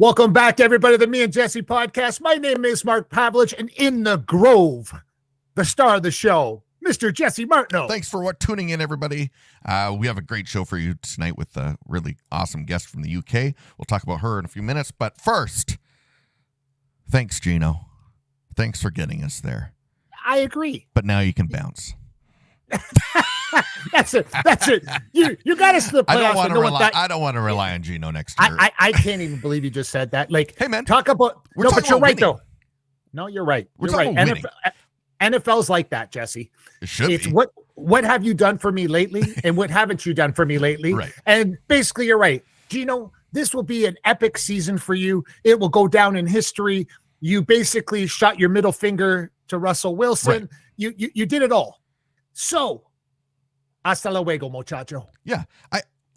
Welcome back, everybody, to the Me and Jesse podcast. My name is Mark Pavlich, and in the Grove, the star of the show, Mr. Jesse Martineau. Thanks for tuning in, everybody. We have a great show for you tonight with a really awesome guest from the UK. We'll talk about her in a few minutes, but first, thanks, Gino. Thanks for getting us there. I agree. But now you can bounce. That's it. You got us to the playoffs. I don't want to rely on Gino next year. I can't even believe you just said that. Like, hey man, talk about but you're right winning. though. No, you're right. We're you're right. NFL's like that, Jesse. It should it's be. What have you done for me lately, and what haven't you done for me lately? Right. And basically, you're right, Gino. This will be an epic season for you. It will go down in history. You basically shot your middle finger to Russell Wilson. Right. You did it all. So, hasta luego, muchacho. Yeah.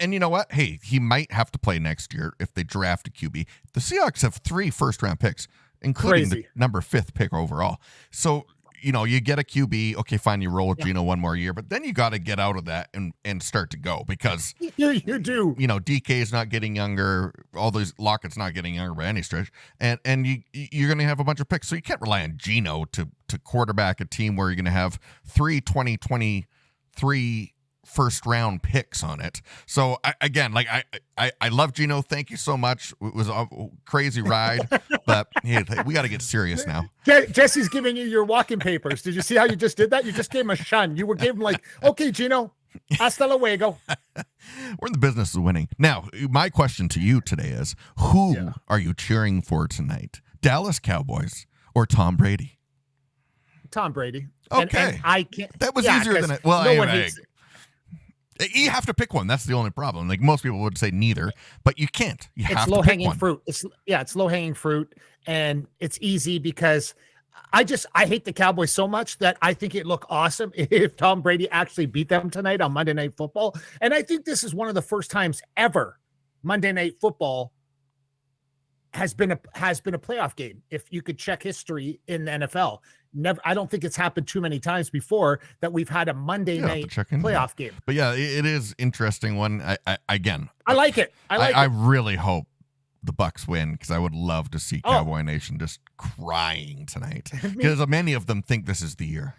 And you know what? Hey, he might have to play next year if they draft a QB. The Seahawks have 3 first-round picks, including the number 5th pick overall. So, you get a QB. Okay, fine, you roll with Gino one more year, but then you got to get out of that and start to go because you do. DK is not getting younger. All those Lockett's not getting younger by any stretch, and you're going to have a bunch of picks. So you can't rely on Gino to quarterback a team where you're going to have 3 2023 first round picks on it. So I love Gino. Thank you so much. It was a crazy ride, but hey, we got to get serious now. Jesse's giving you your walking papers. Did you see how you just did that? You just gave him a shun. You were giving him like, okay, Gino, hasta luego. We're in the business of winning. Now, my question to you today is, who are you cheering for tonight? Dallas Cowboys or Tom Brady? Tom Brady. Okay. And I can't. That was easier than it. Well, no one hates it. You have to pick one. That's the only problem. Like most people would say neither, but you can't. You have to pick one. It's low-hanging fruit. It's low-hanging fruit, and it's easy because I hate the Cowboys so much that I think it'd look awesome if Tom Brady actually beat them tonight on Monday Night Football. And I think this is one of the first times ever Monday Night Football has been a playoff game. If you could check history in the NFL. Never, I don't think it's happened too many times before that we've had a Monday night playoff game. But yeah, it is interesting one. I like it. I really hope the Bucs win because I would love to see Cowboy Nation just crying tonight because many of them think this is the year.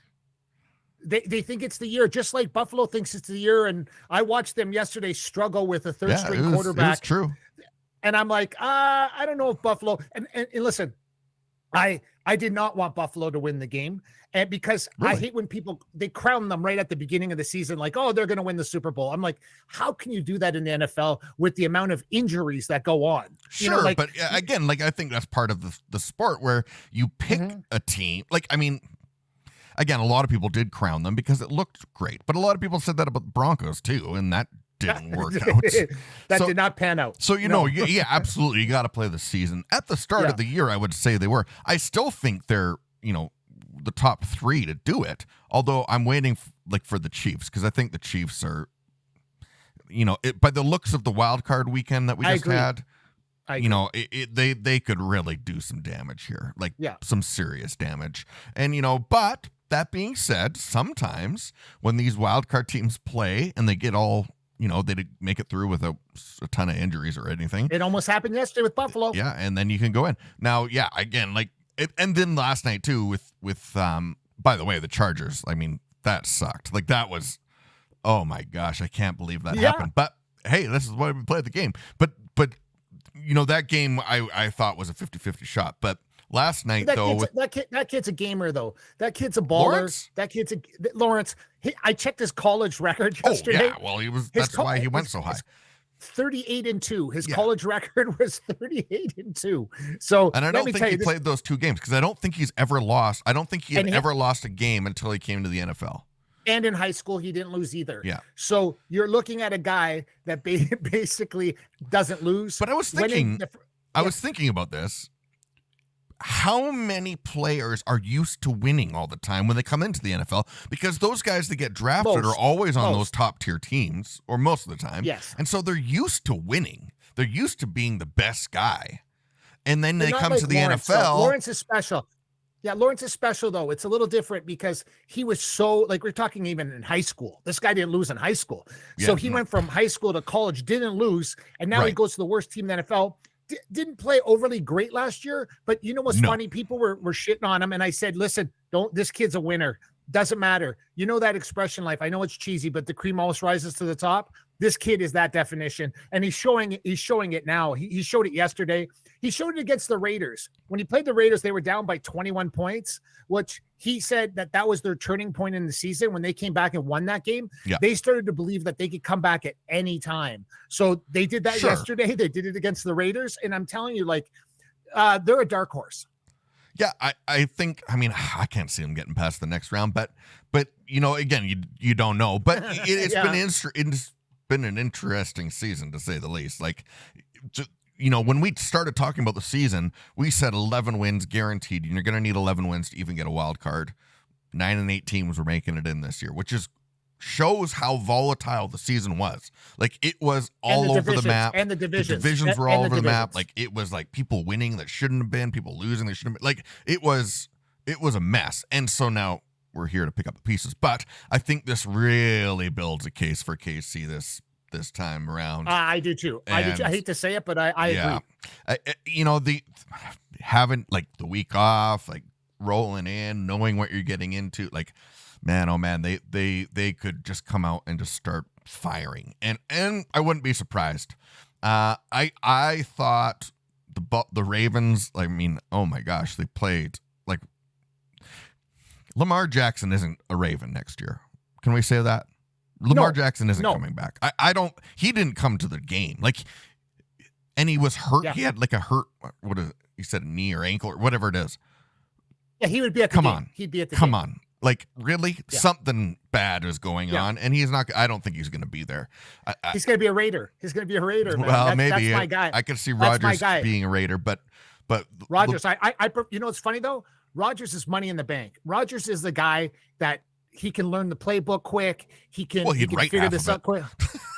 They think it's the year, just like Buffalo thinks it's the year. And I watched them yesterday struggle with a third-string quarterback. It's true. And I'm like, I don't know if Buffalo. And listen, I did not want Buffalo to win the game, and because I hate when they crown them right at the beginning of the season, like, oh, they're going to win the Super Bowl. I'm like, how can you do that in the NFL with the amount of injuries that go on? Sure, but again, I think that's part of the sport where you pick a team. Again, a lot of people did crown them because it looked great, but a lot of people said that about the Broncos too, and that didn't work out. That did not pan out. So, absolutely. You got to play the season. At the start of the year, I would say they were. I still think they're, the top 3 to do it. Although I'm waiting for the Chiefs because I think the Chiefs are, by the looks of the wild card weekend that we just had, they could really do some damage here, some serious damage. And, but that being said, sometimes when these wild card teams play and they get all, they didn't make it through with a ton of injuries or anything. It almost happened yesterday with Buffalo. Yeah, and then you can go in. Now, again, and then last night too with by the way, the Chargers. I mean, that sucked. That was, oh my gosh, I can't believe that happened. But hey, this is why we played the game. But that game I thought was a 50-50 shot. But last night, that kid's a gamer, though. That kid's a baller. Lawrence? That kid's Lawrence. I checked his college record yesterday. Oh, yeah. Well, that's why he went so high. 38-2. His college record was 38-2. So, and I don't think he played those 2 games because I don't think he's ever lost. I don't think he had ever lost a game until he came to the NFL. And in high school, he didn't lose either. Yeah. So you're looking at a guy that basically doesn't lose. But I was thinking about this. How many players are used to winning all the time when they come into the NFL? Because those guys that get drafted are always on those top tier teams, or most of the time. Yes. And so they're used to winning. They're used to being the best guy. And then they come to the NFL. Lawrence is special. Yeah, Lawrence is special, though. It's a little different because he was so, we're talking even in high school. This guy didn't lose in high school. So he went from high school to college, didn't lose, and now he goes to the worst team in the NFL. didn't play overly great last year, but you know what's funny? People were shitting on him, and I said, listen, this kid's a winner. Doesn't matter. You know that expression, life. I know it's cheesy, but the cream always rises to the top. This kid is that definition, and he's showing it now. He showed it yesterday. He showed it against the Raiders. When he played the Raiders, they were down by 21 points, which he said that was their turning point in the season. When they came back and won that game, they started to believe that they could come back at any time. So they did that yesterday. They did it against the Raiders, and I'm telling you, like, they're a dark horse. Yeah, I think, I mean, I can't see them getting past the next round, but you know, again, you don't know, but it's been an interesting season, to say the least. Like, you know, when we started talking about the season, we said 11 wins guaranteed. You're going to need 11 wins to even get a wild card. 9 and 8 teams were making it in this year, which shows how volatile the season was. Like, it was all over the map. And the divisions. The divisions were all over the map. Like, it was like people winning that shouldn't have been, people losing that shouldn't have been. Like, it was a mess. And so now we're here to pick up the pieces. But I think this really builds a case for KC this time around. I do too. I hate to say it, but I agree. You know, having like the week off, like rolling in, knowing what you're getting into, like, man, oh man, they could just come out and just start firing, and I wouldn't be surprised. I thought the Ravens, I mean, oh my gosh, they played like Lamar Jackson isn't a Raven next year. Can we say that? Lamar Jackson isn't coming back. He didn't come to the game. Like, and he was hurt. Yeah. He had like a hurt, what is it? He said a knee or ankle or whatever it is. Yeah, he would be at the game. He'd be at the game. Come on. Like, really? Yeah. Something bad is going on, and he's not. I don't think he's going to be there. He's going to be a Raider. He's going to be a Raider, man. Well, maybe. That's my guy. I could see Rodgers being a Raider, but Rodgers, you know what's funny, though? Rodgers is money in the bank. Rodgers is the guy that he can learn the playbook quick. He can figure this out quick.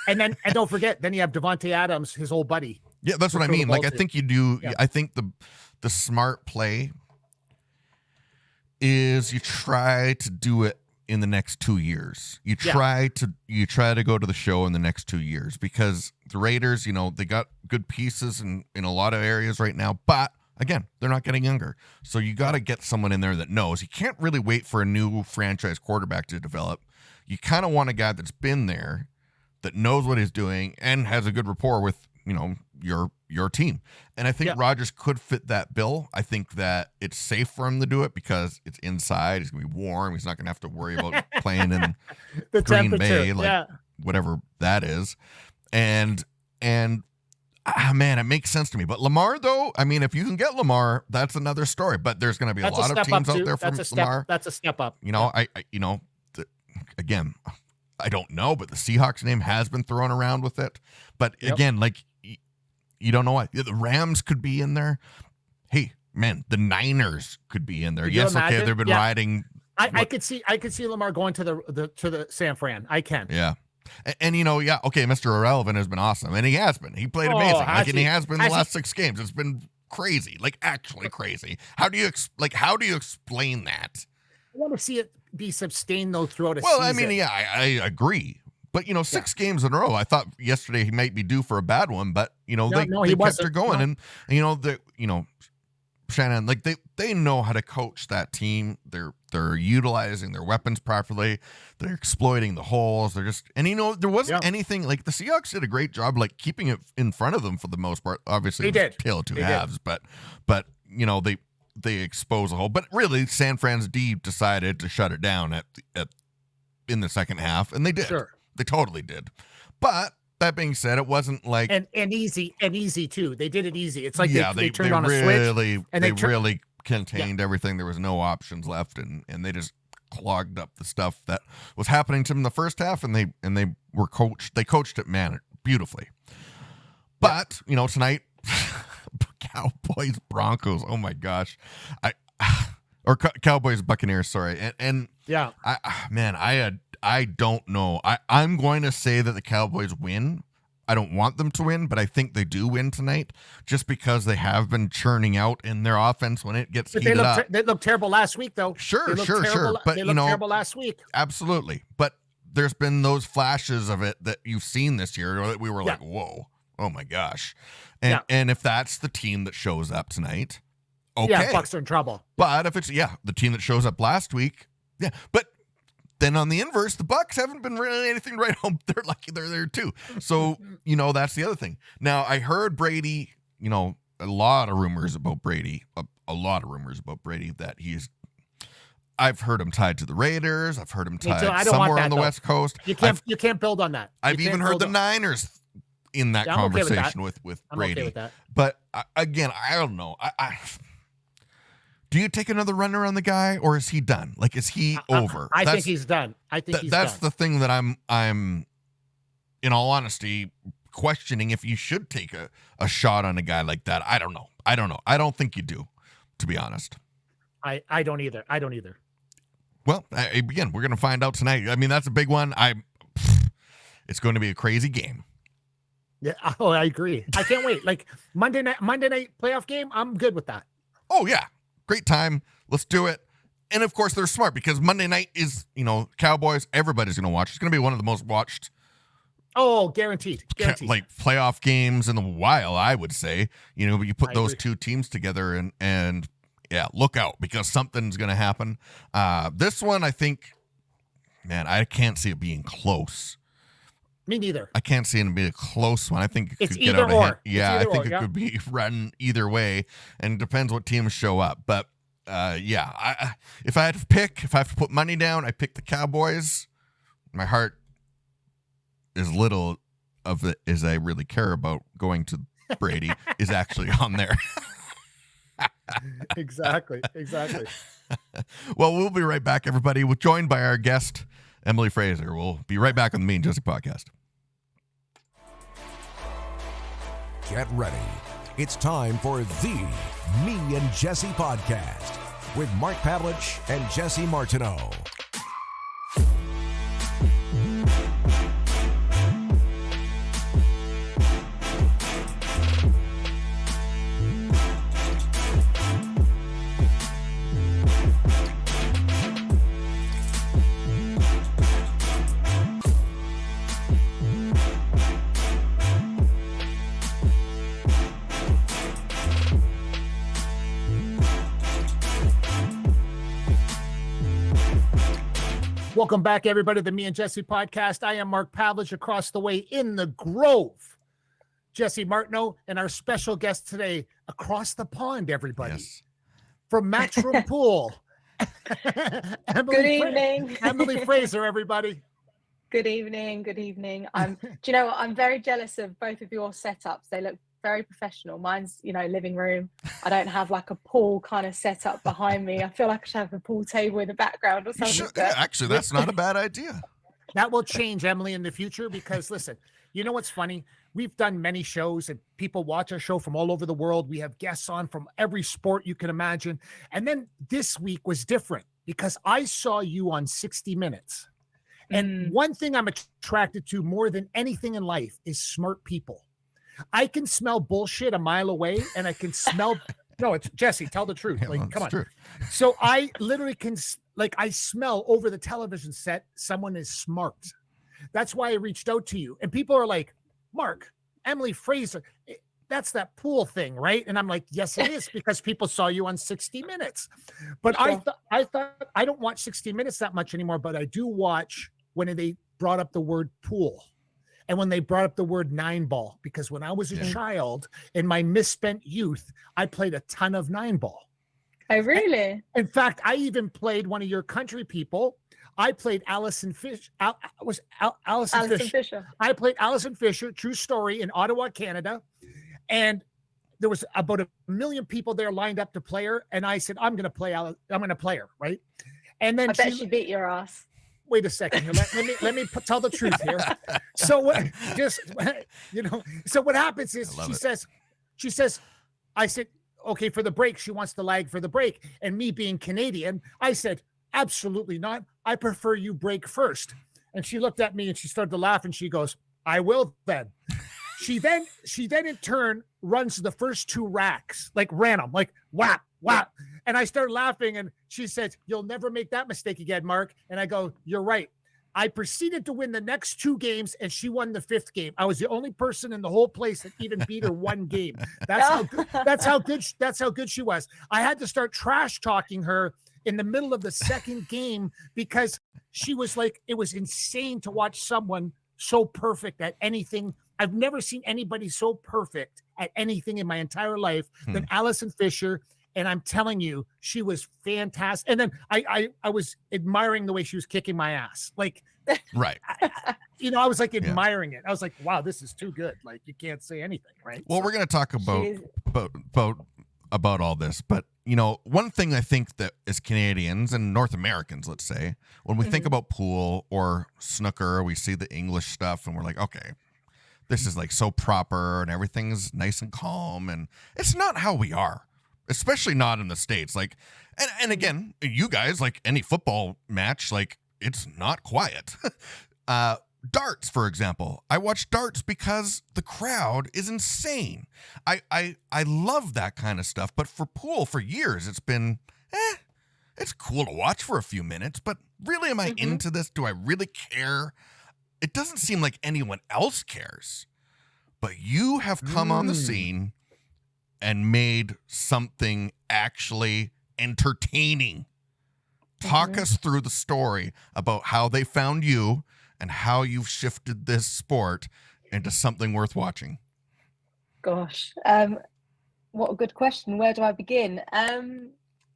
and don't forget, then you have Devontae Adams, his old buddy. Yeah, that's what I mean. Like, I think you do. Yeah. I think the smart play is you try to do it in the next 2 years. You try to go to the show in the next 2 years, because the Raiders, you know, they got good pieces in a lot of areas right now, but again, they're not getting younger. So you got to get someone in there that knows. You can't really wait for a new franchise quarterback to develop. You kind of want a guy that's been there, that knows what he's doing, and has a good rapport with, you know, your team. And I think Rodgers could fit that bill. I think that it's safe for him to do it because it's inside. It's going to be warm. He's not going to have to worry about playing in the Green Bay, like whatever that is. And man, it makes sense to me. But Lamar, though, I mean, if you can get Lamar, that's another story. But there's going to be a lot of teams out there from Lamar. That's a step up. You know, again, I don't know, but the Seahawks name has been thrown around with it. But again, like, you don't know what. The Rams could be in there. Hey, man, the Niners could be in there. Yes, okay, they've been riding. I could see Lamar going to the San Fran. I can. Yeah. And you know, okay, Mr. Irrelevant has been awesome. And he has been. He played amazing. And he has been the last 6 games. It's been crazy. Like, actually crazy. How do you explain that? I want to see it be sustained, though, throughout a season. Well, I mean, yeah, I agree. But, you know, 6 games in a row. I thought yesterday he might be due for a bad one, but, you know, they kept her going. And you know, Shannon, like, they know how to coach that team. They're utilizing their weapons properly. They're exploiting the holes. And, you know, there wasn't anything, like, the Seahawks did a great job, like, keeping it in front of them for the most part. Obviously, they did. Tail of two halves, but, you know, they expose a hole. But really, San Fran's D decided to shut it down in the second half, and they did. Sure. They totally did. But that being said, it wasn't like and easy too. They did it easy. It's like they turned on a switch and they really contained everything. There was no options left, and they just clogged up the stuff that was happening to them in the first half, and they were coached. They coached it, man, beautifully. But you know, tonight, Cowboys Broncos. Oh my gosh, or Cowboys Buccaneers. Sorry, and yeah, I don't know. I'm going to say that the Cowboys win. I don't want them to win, but I think they do win tonight, just because they have been churning out in their offense when it gets heated up. They looked terrible last week, though. Sure. But they looked terrible last week. Absolutely. But there's been those flashes of it that you've seen this year that we were like, whoa, Oh my gosh. And if that's the team that shows up tonight, okay. Yeah, Bucks are in trouble. But if it's the team that shows up last week, but then on the inverse, the Bucks haven't been really anything right home. They're lucky they're there too. So, that's the other thing. Now, I heard Brady, a lot of rumors about Brady, that I've heard him tied to the Raiders. I've heard him tied somewhere on the West Coast. You can't build on that. I've even heard the Niners in that conversation with Brady. I'm okay with that. But again, I don't know. Do you take another run around the guy, or is he done? Like, is he over? I think he's done. That's the thing that I'm, in all honesty, questioning if you should take a shot on a guy like that. I don't know. I don't think you do, to be honest. I don't either. Well, again, we're going to find out tonight. I mean, that's a big one. It's going to be a crazy game. Yeah. Oh, I agree. I can't wait. Like Monday night playoff game. I'm good with that. Oh yeah. Great time. Let's do it. And of course they're smart because Monday night is, Cowboys. Everybody's going to watch. It's going to be one of the most watched. Oh, guaranteed. Like playoff games in a while, I would say. You put those two teams together and look out because something's going to happen. This one, I think, man, I can't see it being close. Me neither. I can't see it being a close one. I think it it's could get either out of hand. Yeah, I think it could be run either way, and it depends what teams show up. But if I have to put money down, I pick the Cowboys. My heart, as little of it as I really care about going to Brady, is actually on there. Exactly. Well, we'll be right back, everybody. We're joined by our guest, Emily Frazer. We'll be right back on the Me and Jesse podcast. Get ready. It's time for the Me and Jesse podcast with Mark Pavlich and Jesse Martineau. Welcome back, everybody, to the Me and Jesse podcast. I am Mark Pavlich, across the way in the Grove, Jesse Martineau, and our special guest today, across the pond, everybody, from Matchroom Pool. Good evening. Emily Frazer, everybody. Good evening. I'm very jealous of both of your setups. They look very professional. Mine's, living room. I don't have like a pool kind of setup behind me. I feel like I should have a pool table in the background or something. Actually, that's not a bad idea. That will change, Emily, in the future, because listen, you know what's funny? We've done many shows and people watch our show from all over the world. We have guests on from every sport you can imagine. And then this week was different because I saw you on 60 Minutes. And one thing I'm attracted to more than anything in life is smart people. I can smell bullshit a mile away, and I can smell. No, it's Jesse. Tell the truth. Come on. True. So I literally can, I smell over the television set. Someone is smart. That's why I reached out to you. And people are like, Mark, Emily Frazer, that's that pool thing, right? And I'm like, yes, it is, because people saw you on 60 Minutes. But sure. I thought I don't watch 60 Minutes that much anymore, but I do watch when they brought up the word pool. And when they brought up the word 9-ball, because when I was a child in my misspent youth, I played a ton of 9-ball. Oh, really? In fact, I even played one of your country people. I played Allison Fisher. Allison Fisher. I played Allison Fisher, true story, in Ottawa, Canada. And there was about 1 million people there lined up to play her. And I said, I'm going to play her, right? And then I bet she beat your ass. Wait a second here. Let me tell the truth here. So what happens is she says, I said, okay, for the break, she wants to lag for the break. And me being Canadian, I said, absolutely not. I prefer you break first. And she looked at me and she started to laugh and she goes, I will then. She then in turn runs the first 2 racks, ran them, whap, whap. And I started laughing and she says, you'll never make that mistake again, Mark. And I go, you're right. I proceeded to win the next 2 games, and she won the 5th game. I was the only person in the whole place that even beat her 1 game. That's how good she was. I had to start trash talking her in the middle of the 2nd game because she was like, it was insane to watch someone so perfect at anything. I've never seen anybody so perfect at anything in my entire life than Allison Fisher. And I'm telling you, she was fantastic. And then I was admiring the way she was kicking my ass. Like, right. I was like admiring it. I was like, wow, this is too good. Like, you can't say anything, right? Well, we're going to talk about all this, but one thing I think that as Canadians and North Americans, let's say, when we think about pool or snooker, we see the English stuff and we're like, okay, this is like so proper and everything's nice and calm, and it's not how we are. Especially not in the States. Like, and again, you guys, like any football match, like it's not quiet. Darts, for example. I watch darts because the crowd is insane. I love that kind of stuff. But for pool, for years, it's been, it's cool to watch for a few minutes. But really, am I into this? Do I really care? It doesn't seem like anyone else cares. But you have come on the scene and made something actually entertaining. Talk us through the story about how they found you and how you've shifted this sport into something worth watching. Gosh, what a good question. Where do I begin?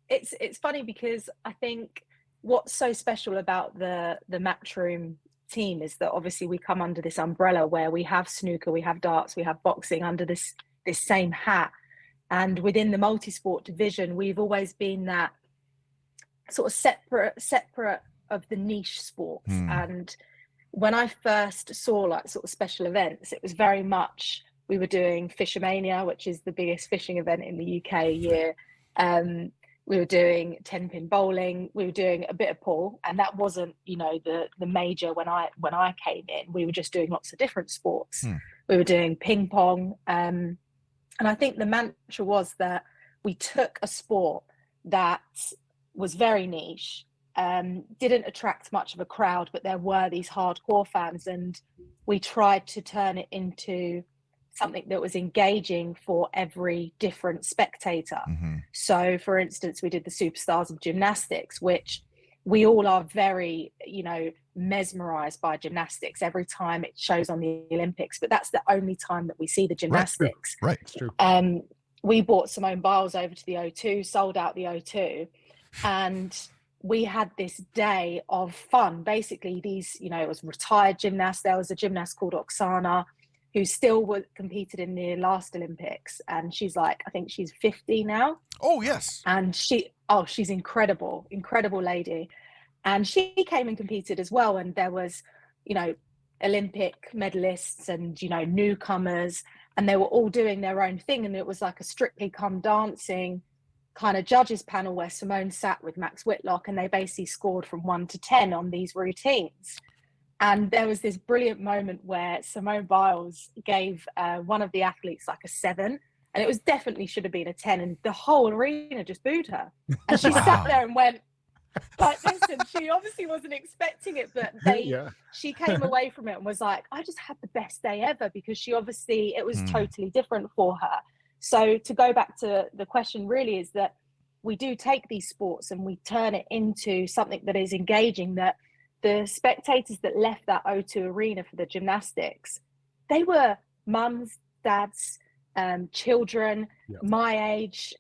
It's funny because I think what's so special about the Matchroom team is that obviously we come under this umbrella where we have snooker, we have darts, we have boxing under this same hat. And within the multi-sport division, we've always been that sort of separate of the niche sports. And when I first saw like sort of special events, it was very much, we were doing Fishermania, which is the biggest fishing event in the UK a year. We were doing 10-pin bowling. We were doing a bit of pool, and that wasn't, the major when I came in. We were just doing lots of different sports. We were doing ping pong. And I think the mantra was that we took a sport that was very niche, didn't attract much of a crowd, but there were these hardcore fans, and we tried to turn it into something that was engaging for every different spectator. So, for instance, we did the Superstars of Gymnastics, which we all are very, mesmerized by gymnastics every time it shows on the Olympics, but that's the only time that we see the gymnastics. Right, it's true. We brought Simone Biles over to the O2, sold out the O2, and we had this day of fun. Basically, these, it was retired gymnasts. There was a gymnast called Oksana who still competed in the last Olympics, and she's like, I think she's 50 now. Oh, yes. And she's incredible lady. And she came and competed as well. And there was, Olympic medalists and, newcomers, and they were all doing their own thing. And it was like a Strictly Come Dancing kind of judges panel where Simone sat with Max Whitlock, and they basically scored from 1 to 10 on these routines. And there was this brilliant moment where Simone Biles gave one of the athletes like a 7, and it was definitely should have been a 10, and the whole arena just booed her. And she sat there and went like this, and she obviously wasn't expecting it, but she came away from it and was like, I just had the best day ever, because it was totally different for her. So to go back to the question really is that we do take these sports and we turn it into something that is engaging, that the spectators that left that O2 arena for the gymnastics, they were mums, dads, children, my age,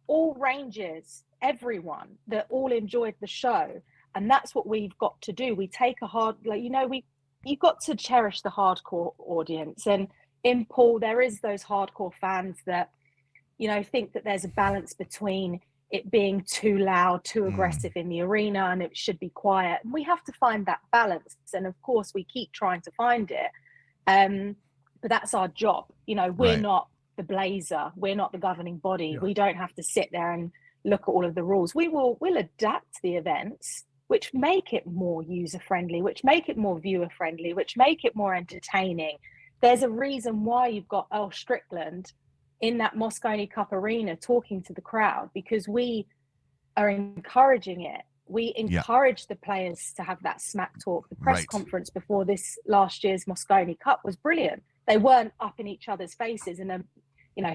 all ranges, everyone, that all enjoyed the show. And that's what we've got to do. We take you've got to cherish the hardcore audience. And in pool, there is those hardcore fans that, think that there's a balance between it being too loud, too aggressive in the arena, and it should be quiet. And we have to find that balance. And of course, we keep trying to find it. But that's our job. We're not the blazer. We're not the governing body. Yeah. We don't have to sit there and look at all of the rules. We'll adapt the events, which make it more user-friendly, which make it more viewer-friendly, which make it more entertaining. There's a reason why you've got Earl Strickland in that Moscone Cup arena talking to the crowd, because we are encouraging it. We encouraged the players to have that smack talk. The press conference before this last year's Mosconi Cup was brilliant. They weren't up in each other's faces and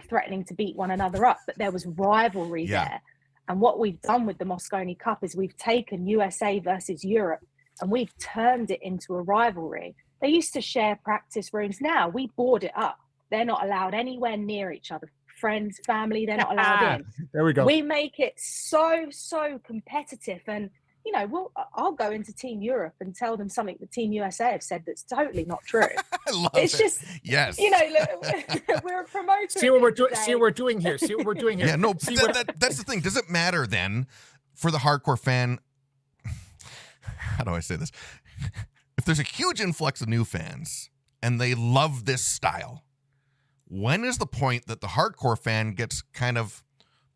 threatening to beat one another up, but there was rivalry there. And what we've done with the Mosconi Cup is we've taken USA versus Europe and we've turned it into a rivalry. They used to share practice rooms. Now we board it up. They're not allowed anywhere near each other. Friends, family, they're not allowed in. There we go. We make it so competitive. And, I'll go into Team Europe and tell them something the Team USA have said that's totally not true. I love it's it. Just, yes. Look, we're a promoter. See what we're doing. See what we're doing here. See what we're doing here. Yeah, no, that's the thing. Does it matter then for the hardcore fan? How do I say this? If there's a huge influx of new fans and they love this style, when is the point that the hardcore fan gets kind of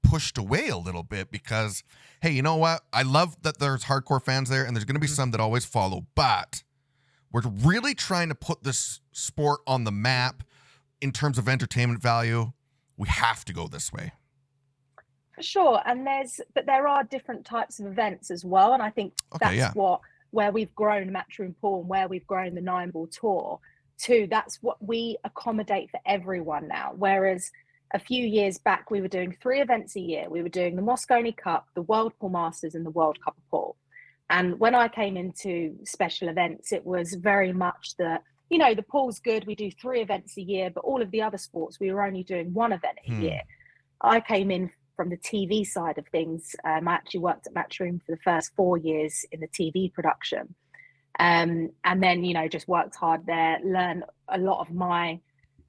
pushed away a little bit? Because, hey, you know what? I love that there's hardcore fans there and there's going to be some that always follow, but we're really trying to put this sport on the map in terms of entertainment value. We have to go this way. For sure. And there are different types of events as well. And I think that's where we've grown Matchroom Pool and where we've grown the 9-ball tour too. That's what we accommodate for everyone now. Whereas a few years back, we were doing 3 events a year. We were doing the Mosconi Cup, the World Pool Masters, and the World Cup of Pool. And when I came into special events, it was very much the pool's good. We do 3 events a year, but all of the other sports, we were only doing 1 event a year. I came in from the TV side of things. I actually worked at Matchroom for the first 4 years in the TV production. And then, just worked hard there, learned a lot of my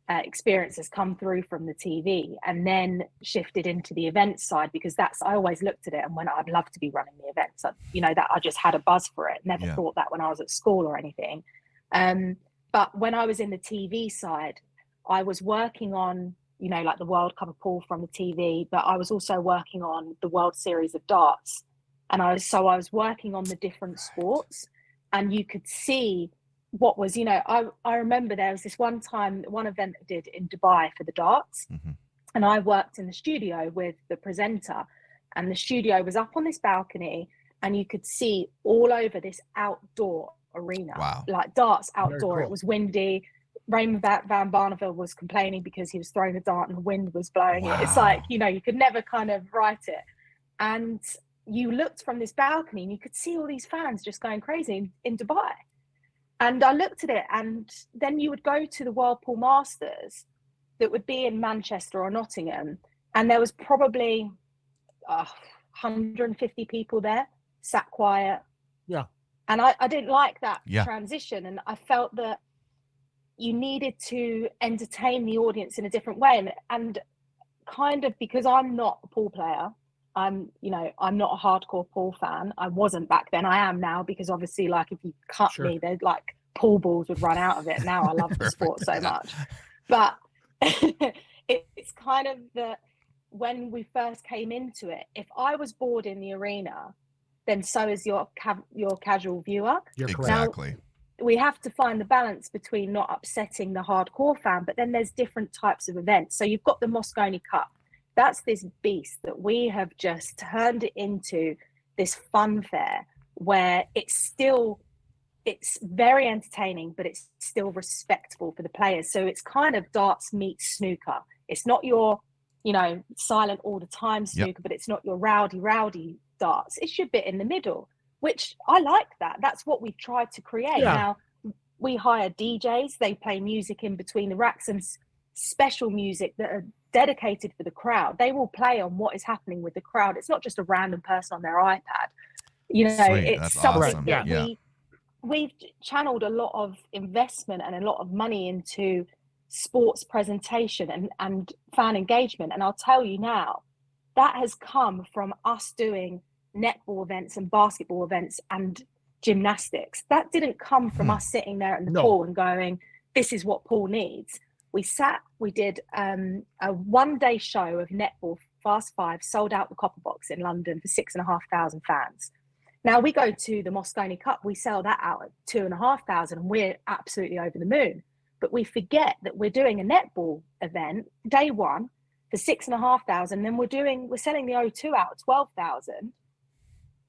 experience has come through from the TV, and then shifted into the event side because I always looked at it and went, I'd love to be running the events. That I just had a buzz for it. Never thought that when I was at school or anything. But when I was in the TV side, I was working on, like the World Cup of Pool from the TV, but I was also working on the World Series of Darts. And I was working on the different sports, and you could see what was, I remember there was this one event I did in Dubai for the darts, and I worked in the studio with the presenter, and the studio was up on this balcony, and you could see all over this outdoor arena, like darts outdoor. Cool. It was windy. Raymond Van Barneveld was complaining because he was throwing a dart and the wind was blowing it. It's like, you could never kind of write it. And you looked from this balcony and you could see all these fans just going crazy in Dubai. And I looked at it, and then you would go to the World Pool Masters that would be in Manchester or Nottingham, and there was probably 150 people there, sat quiet. Yeah. And I didn't like that transition, and I felt that you needed to entertain the audience in a different way. And kind of, because I'm not a pool player, I'm not a hardcore pool fan. I wasn't back then. I am now, because obviously, like, if you cut me, there's like pool balls would run out of it. Now I love the sport so much. But it's kind of that when we first came into it, if I was bored in the arena, then so is your casual viewer. Exactly. Now, we have to find the balance between not upsetting the hardcore fan, but then there's different types of events. So you've got the Mosconi Cup. That's this beast that we have just turned it into this fun fair where it's very entertaining, but it's still respectful for the players. So it's kind of darts meets snooker. It's not your, silent all the time snooker, but it's not your rowdy darts. It's your bit in the middle, which I like that. That's what we've tried to create. Yeah. Now, we hire DJs. They play music in between the racks, and special music that are dedicated for the crowd. They will play on what is happening with the crowd. It's not just a random person on their iPad. It's something that we've channeled a lot of investment and a lot of money into sports presentation and fan engagement. And I'll tell you now, that has come from us doing netball events and basketball events and gymnastics. That didn't come from us sitting there in the pool and going, this is what pool needs. We did a 1-day show of netball, Fast 5, sold out the Copper Box in London for 6,500 fans. Now we go to the Mosconi Cup, we sell that out at 2,500, and we're absolutely over the moon. But we forget that we're doing a netball event, day one, for 6,500. Then we're selling the O2 out at 12,000.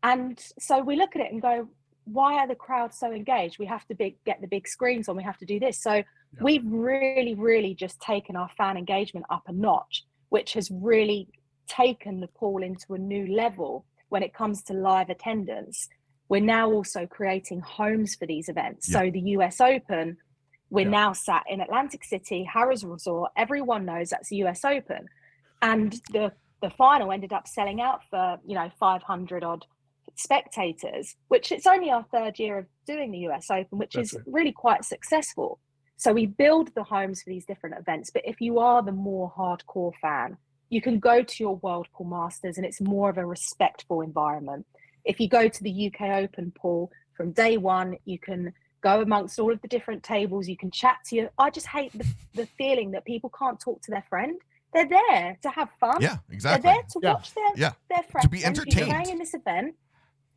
And so we look at it and go, why are the crowds so engaged? We have to get the big screens on, we have to do this. So we've really, really just taken our fan engagement up a notch, which has really taken the pool into a new level when it comes to live attendance. We're now also creating homes for these events. So the US Open, we're now sat in Atlantic City, Harrah's Resort. Everyone knows that's the US Open. And the final ended up selling out for, 500 odd spectators, which it's only our third year of doing the US Open, which is really quite successful. So we build the homes for these different events. But if you are the more hardcore fan, you can go to your World Pool Masters and it's more of a respectful environment. If you go to the UK Open pool from day one, you can go amongst all of the different tables, you can chat to you. I just hate the feeling that people can't talk to their friend. They're there to have fun. Yeah, exactly. They're there to watch their friends to be entertained. playing in this event.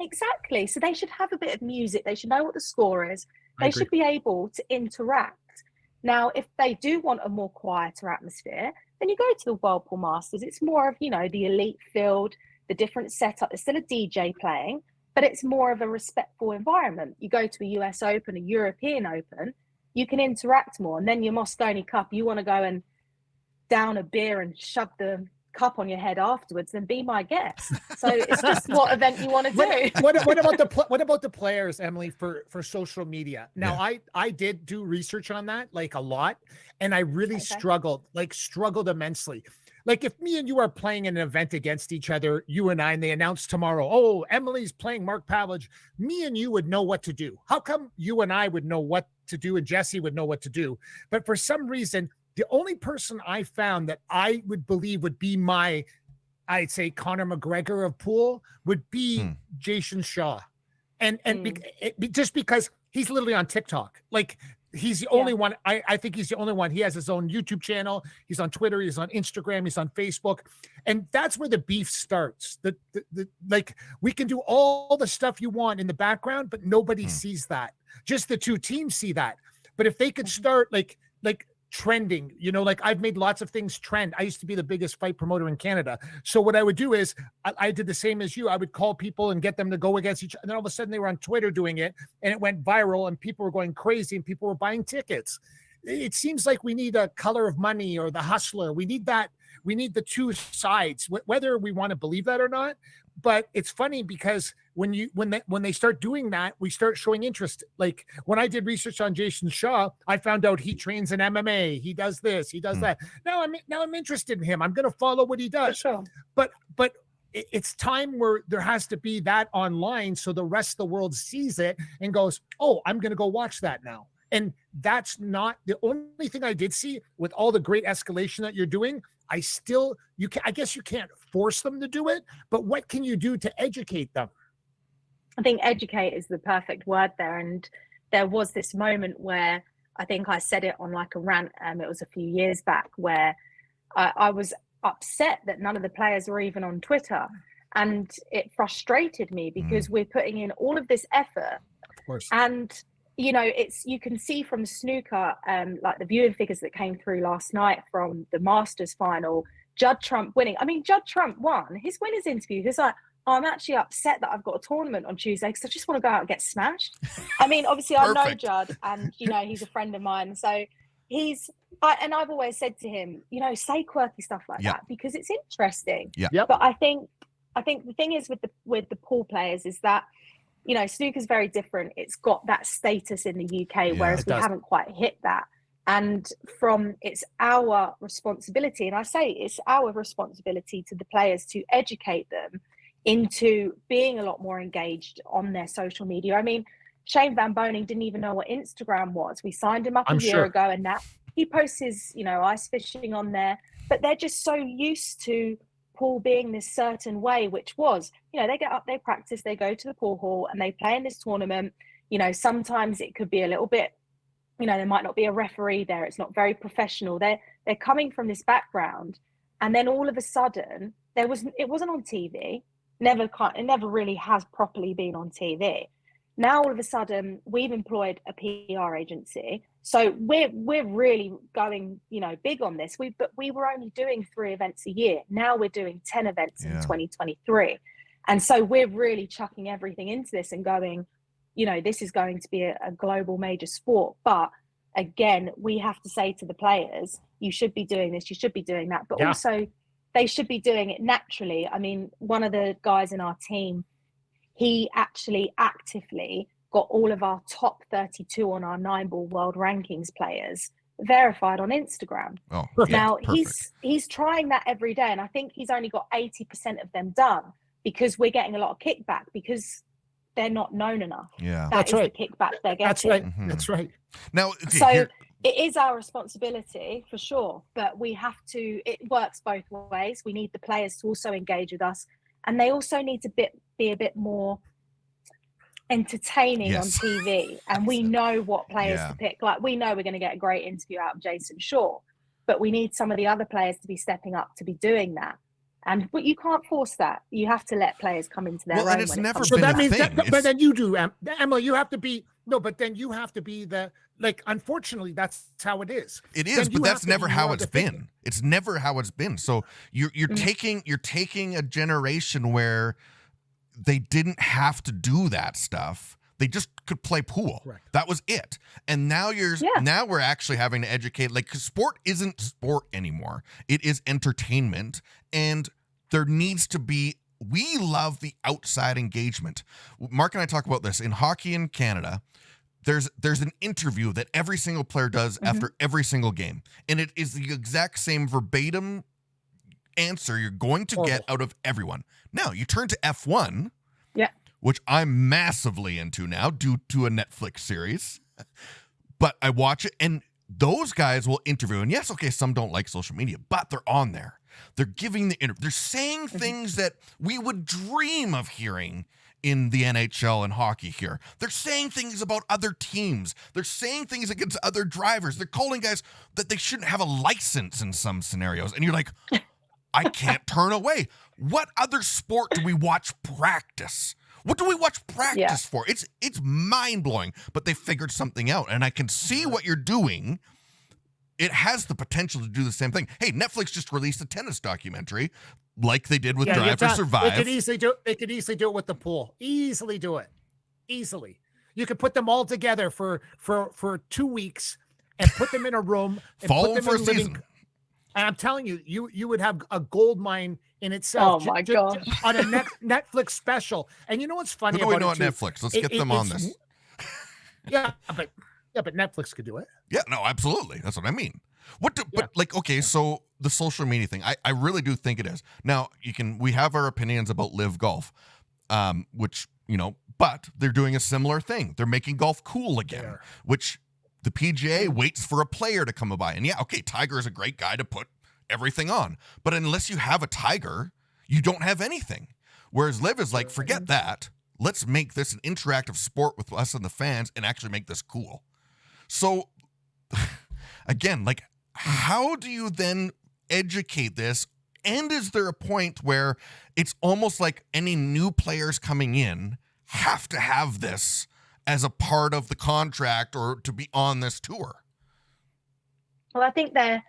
Exactly. So they should have a bit of music. They should know what the score is. They should be able to interact. Now, if they do want a more quieter atmosphere, then you go to the World Pool Masters. It's more of, the elite field, the different setup. There's still a DJ playing, but it's more of a respectful environment. You go to a US Open, a European Open, you can interact more. And then your Moscone Cup, you want to go and down a beer and shove the cup on your head afterwards, then be my guest. So it's just what event you want to do. What about the players, Emily, for social media? Now, I did do research on that, like a lot, and I really struggled immensely. Like if me and you are playing in an event against each other, you and I, and they announce tomorrow, oh, Emily's playing Mark Pavlich, me and you would know what to do. How come you and I would know what to do and Jesse would know what to do? But for some reason, the only person I found that I would believe would be I'd say Conor McGregor of pool would be Jason Shaw. And just because he's literally on TikTok. Like he's the only one. I think he's the only one. He has his own YouTube channel. He's on Twitter. He's on Instagram. He's on Facebook. And that's where the beef starts. Like we can do all the stuff you want in the background, but nobody sees that. Just the two teams see that. But if they could start like trending, like I've made lots of things trend. I used to be the biggest fight promoter in Canada. So what I would do is I did the same as you. I would call people and get them to go against each other. And then all of a sudden they were on Twitter doing it and it went viral and people were going crazy and people were buying tickets. It seems like we need a Color of Money or the Hustler. We need that. We need the two sides, whether we want to believe that or not. But it's funny because when they start doing that, we start showing interest. Like when I did research on Jason Shaw, I found out he trains in MMA. He does this. He does that. Now I'm interested in him. I'm going to follow what he does. For sure. But it's time where there has to be that online, so the rest of the world sees it and goes, "Oh, I'm going to go watch that now." And that's not the only thing I did see with all the great escalation that you're doing. I guess you can't force them to do it, but what can you do to educate them? I think educate is the perfect word there. And there was this moment where I think I said it on like a rant, it was a few years back, where I was upset that none of the players were even on Twitter. And it frustrated me because we're putting in all of this effort. Of course. And you can see from snooker, like the viewing figures that came through last night from the Masters final, Judd Trump winning. I mean, Judd Trump won. His winner's interview, he's like, oh, I'm actually upset that I've got a tournament on Tuesday because I just want to go out and get smashed. I mean, obviously I know Judd and, he's a friend of mine. So I've always said to him, say quirky stuff like that because it's interesting. Yeah. Yep. But I think the thing is with the pool players is that, snooker's very different. It's got that status in the UK, whereas we haven't quite hit that. And it's our responsibility, and I say it's our responsibility to the players to educate them into being a lot more engaged on their social media. I mean, Shane Van Boning didn't even know what Instagram was. We signed him up a year ago, and now he posts his, ice fishing on there. But they're just so used to pool being this certain way, which was, they get up, they practice, they go to the pool hall and they play in this tournament. Sometimes it could be a little bit, there might not be a referee there. It's not very professional. They're coming from this background. And then all of a sudden it wasn't on TV. It never really has properly been on TV. Now, all of a sudden we've employed a PR agency. So we're really going, big on this. But we were only doing 3 events a year. Now we're doing 10 events in 2023. And so we're really chucking everything into this and going, you know, this is going to be a global major sport. But again, we have to say to the players, you should be doing this, you should be doing that. But also they should be doing it naturally. I mean, one of the guys in our team, he actually actively got all of our top 32 on our 9-ball world rankings players verified on Instagram. Oh, now perfect. he's trying that every day, and I think he's only got 80% of them done because we're getting a lot of kickback because they're not known enough. Yeah, that's right. The kickback they're getting. That's right. Mm-hmm. That's right. Now, it is our responsibility for sure, but we have to. It works both ways. We need the players to also engage with us, and they also need to be a bit more entertaining on TV. And we know what players to pick. Like, we know we're going to get a great interview out of Jason Shaw, but we need some of the other players to be stepping up to be doing that. But you can't force that. You have to let players come into their own. And it's never been so that a means thing. But then you do, Emily. You have to be but then you have to be the unfortunately, that's how it is. It is, but that's never how it's been. It's never how it's been. So you're taking a generation where they didn't have to do that stuff. They just could play pool. Correct. That was it. And now now we're actually having to educate, cause sport isn't sport anymore. It is entertainment. And there needs to be, we love the outside engagement. Mark and I talk about this in hockey in Canada. There's an interview that every single player does after every single game. And it is the exact same verbatim answer you're going to get out of everyone. Now you turn to F1, which I'm massively into now due to a Netflix series, but I watch it and those guys will interview. And yes, okay, some don't like social media, but they're on there. They're giving the interview. They're saying things that we would dream of hearing in the NHL and hockey here. They're saying things about other teams. They're saying things against other drivers. They're calling guys that they shouldn't have a license in some scenarios. And you're like, I can't turn away. What other sport do we watch practice? What do we watch practice for? It's mind-blowing, but they figured something out. And I can see what you're doing. It has the potential to do the same thing. Hey, Netflix just released a tennis documentary like they did with Drive to Survive. They could easily do it with the pool. Easily do it. Easily. You could put them all together for 2 weeks and put them in a room and follow put them for in a living. season. And I'm telling you, you would have a gold mine in itself. Oh my God. On a Netflix special. And you know what's funny Who do we about know it at too? Netflix? Let's get them on this. Yeah, but Netflix could do it. Yeah, no, absolutely. That's what I mean. But okay, so the social media thing, I really do think it is. Now, we have our opinions about Live Golf, which, but they're doing a similar thing. They're making golf cool again, which the PGA waits for a player to come by. And yeah, okay, Tiger is a great guy to put everything on. But unless you have a Tiger, you don't have anything. Whereas Live is like, forget that. Let's make this an interactive sport with us and the fans and actually make this cool. So, again, how do you then educate this? And is there a point where it's almost like any new players coming in have to have this as a part of the contract or to be on this tour? Well, I think the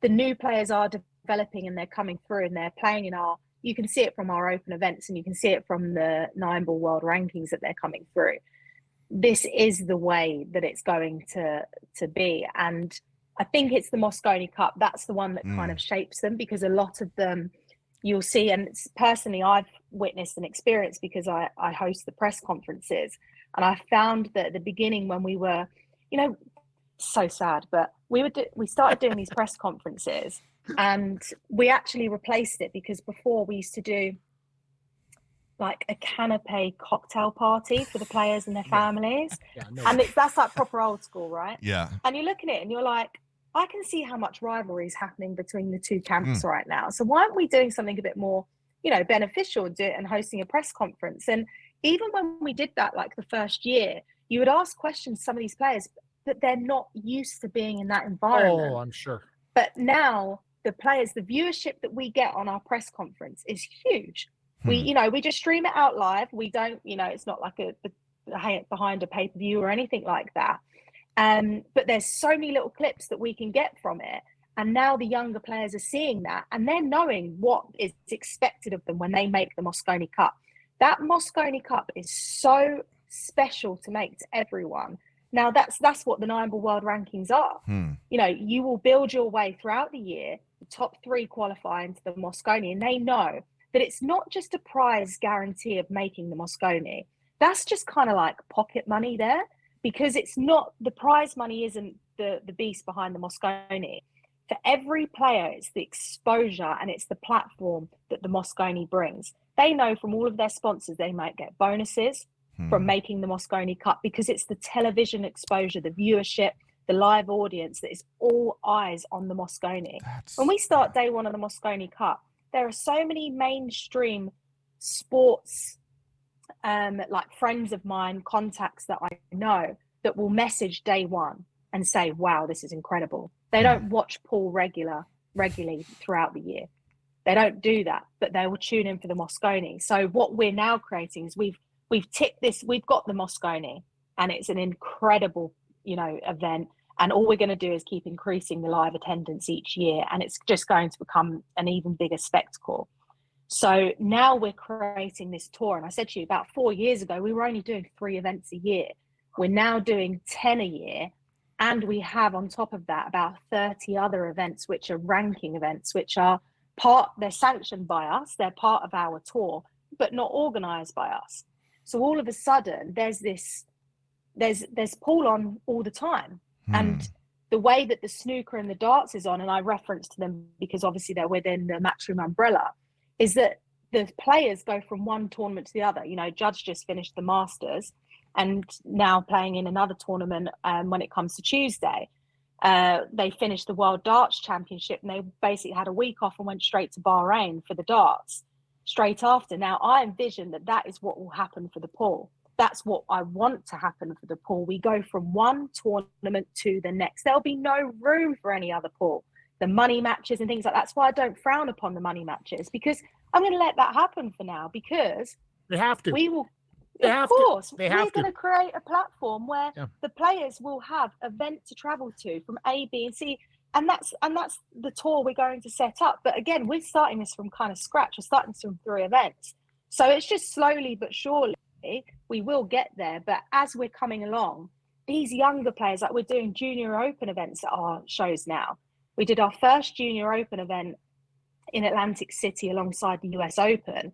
new players are developing and they're coming through and they're playing in you can see it from our open events and you can see it from the 9-ball world rankings that they're coming through. This is the way that it's going to be. And I think it's the Mosconi Cup. That's the one that kind of shapes them, because a lot of them you'll see, and personally I've witnessed and experienced because I host the press conferences. And I found that at the beginning when we were, so sad, but we started doing these press conferences and we actually replaced it, because before we used to do like a canapé cocktail party for the players and their families. And that's like proper old school, right? Yeah. And you look at it and you're like, I can see how much rivalry is happening between the two camps right now. So why aren't we doing something a bit more, beneficial, do it and hosting a press conference? And even when we did that, like the first year, you would ask questions to some of these players, but they're not used to being in that environment. Oh, I'm sure. But now the viewership that we get on our press conference is huge. We just stream it out live. We don't, it's not like a behind a pay-per-view or anything like that. But there's so many little clips that we can get from it. And now the younger players are seeing that, and they're knowing what is expected of them when they make the Mosconi Cup. That Mosconi Cup is so special to make to everyone. Now, that's what the 9 Ball World Rankings are. You know, you will build your way throughout the year, the top 3 qualify into the Mosconi, and they know that it's not just a prize guarantee of making the Mosconi. That's just kind of like pocket money there, because it's not, the prize money isn't the beast behind the Mosconi. For every player, it's the exposure and it's the platform that the Mosconi brings. They know from all of their sponsors they might get bonuses from making the Mosconi Cup, because it's the television exposure, the viewership, the live audience that is all eyes on the Mosconi. When we start day one of the Mosconi Cup, there are so many mainstream sports, like friends of mine, contacts that I know, that will message day one and say, wow, this is incredible. They don't watch pool regularly throughout the year. They don't do that, but they will tune in for the Mosconi. So what we're now creating is we've ticked this, we've got the Mosconi, and it's an incredible, you know, event. And all we're going to do is keep increasing the live attendance each year, and it's just going to become an even bigger spectacle. So now we're creating this tour. And I said to you, about 4 years ago, we were only doing 3 events a year. We're now doing 10 a year. And we have on top of that about 30 other events, which are ranking events, which are they're sanctioned by us, they're part of our tour, but not organized by us. So all of a sudden there's pool on all the time. And the way that the snooker and the darts is on, and I reference to them because obviously they're within the Matchroom umbrella, is that the players go from one tournament to the other. You know, Judge just finished the Masters, and now playing in another tournament when it comes to Tuesday. They finished the World Darts Championship, and they basically had a week off and went straight to Bahrain for the darts straight after. Now, I envision that is what will happen for the pool. That's what I want to happen for the pool. We go from one tournament to the next. There'll be no room for any other pool. The money matches and things like that. That's why I don't frown upon the money matches, because I'm going to let that happen for now, because they have to. We will. Of course, we're going to create a platform where the players will have event to travel to from A, B, and C, and that's the tour we're going to set up. But again, we're starting this from kind of scratch. We're starting this from 3 events, so it's just slowly but surely we will get there. But as we're coming along, these younger players, like we're doing Junior Open events at our shows now. We did our first Junior Open event in Atlantic City alongside the US Open,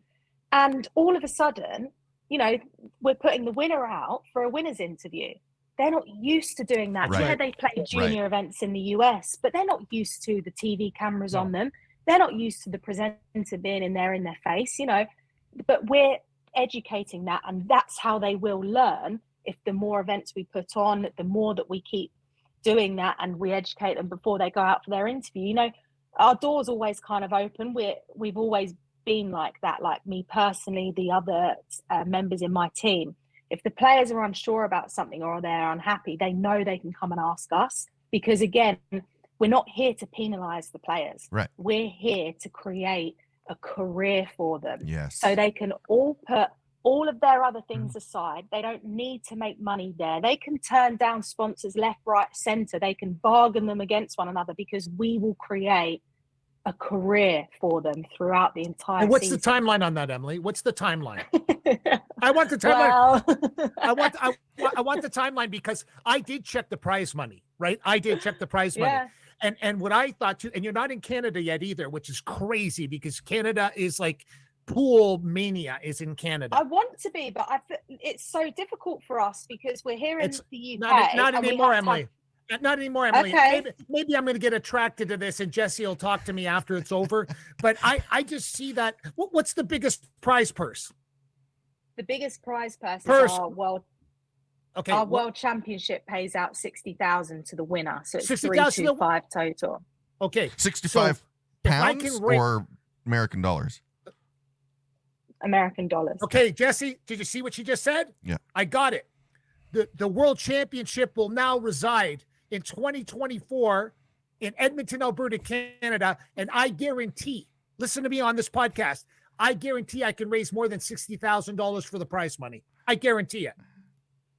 and all of a sudden, you know, we're putting the winner out for a winner's interview. They're not used to doing that. Right. Yeah, they play junior events in the US, but they're not used to the TV cameras on them. They're not used to the presenter being in their face, you know. But we're educating that, and that's how they will learn. If the more events we put on, the more that we keep doing that, and we educate them before they go out for their interview. You know, our door's always kind of open. We've always been like that, like me personally, the other members in my team. If the players are unsure about something or they're unhappy, they know they can come and ask us, because again, we're not here to penalize the players. Right. We're here to create a career for them. Yes. So they can all put all of their other things aside. They don't need to make money there. They can turn down sponsors left, right, center. They can bargain them against one another, because we will create a career for them throughout the entire And what's season. the timeline on that, Emily? What's the timeline? I want the timeline. Well, I want the timeline, because I did check the prize money, right? I did check the prize money. And what I thought too, and you're not in Canada yet either, which is crazy, because Canada is like pool mania is in Canada. I want to be, but it's so difficult for us because we're here in the UK. Not anymore, Emily. Not anymore, Emily. Okay. Maybe I'm going to get attracted to this, and Jesse will talk to me after it's over. But I just see that. What's the biggest prize purse? The biggest prize purse is our world. Okay. Our world championship pays out 60,000 to the winner, so it's 60,000 total. Okay. 65 pounds or American dollars? American dollars. Okay, Jesse, did you see what she just said? Yeah. I got it. The world championship will now reside in 2024 in Edmonton, Alberta, Canada. And I guarantee, listen to me on this podcast, I guarantee I can raise more than $60,000 for the prize money. I guarantee it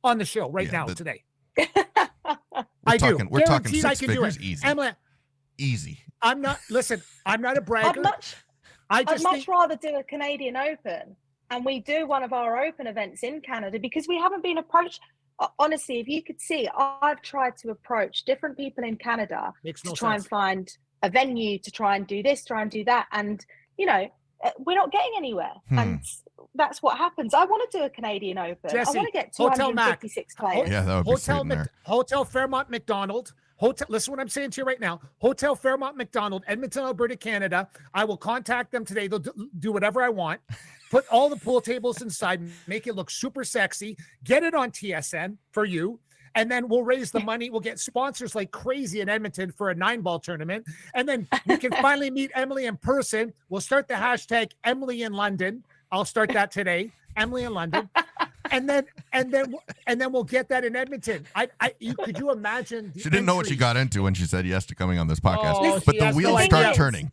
on the show right now, today. We're talking 6 figures easy. Easy. I'm not a bragger. I'd much rather do a Canadian Open and we do one of our open events in Canada because we haven't been approached. Honestly, if you could see, I've tried to approach different people in Canada to try and find a venue, to try and do this, try and do that. And, we're not getting anywhere. And that's what happens. I want to do a Canadian Open. Jesse, I want to get 256 players. Yeah, that would be sweet in there. Hotel Fairmont McDonald. Listen what I'm saying to you right now. Hotel Fairmont McDonald, Edmonton, Alberta, Canada. I will contact them today. They'll do whatever I want. Put all the pool tables inside, make it look super sexy, get it on TSN for you. And then we'll raise the money. We'll get sponsors like crazy in Edmonton for a 9-ball tournament. And then we can finally meet Emily in person. We'll start the hashtag Emily in London. I'll start that today. Emily in London. And then we'll get that in Edmonton. Could you imagine? She didn't know what she got into when she said yes to coming on this podcast. Oh, but the wheels start turning.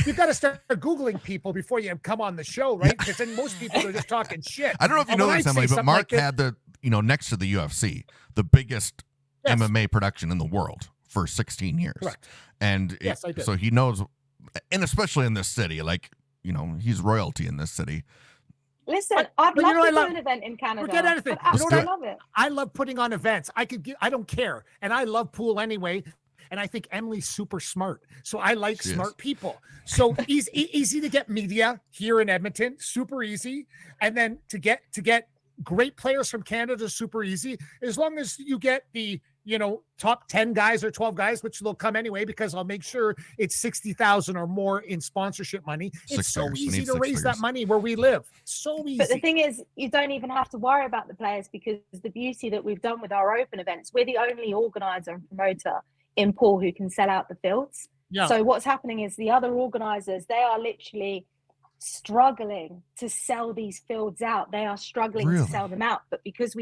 You got to start Googling people before you come on the show, right? Because then most people are just talking shit. I don't know if you know this, Emily, but Mark had the, next to the UFC, the biggest MMA production in the world for 16 years. Correct. And I did. So he knows, and especially in this city, he's royalty in this city. Listen, I'd love to do an event in Canada. Forget anything. I love it. I love putting on events. I don't care. And I love pool anyway. And I think Emily's super smart. So I like smart people. So easy to get media here in Edmonton, super easy. And then to get great players from Canada, super easy. As long as you get the, top 10 guys or 12 guys, which they'll come anyway, because I'll make sure it's 60,000 or more in sponsorship money. It's so easy to raise that money where we live. So easy. But the thing is, you don't even have to worry about the players because the beauty that we've done with our open events, we're the only organizer and promoter in pool who can sell out the fields. Yeah. So what's happening is the other organizers, they are literally struggling to sell these fields out. They are struggling to sell them out. But because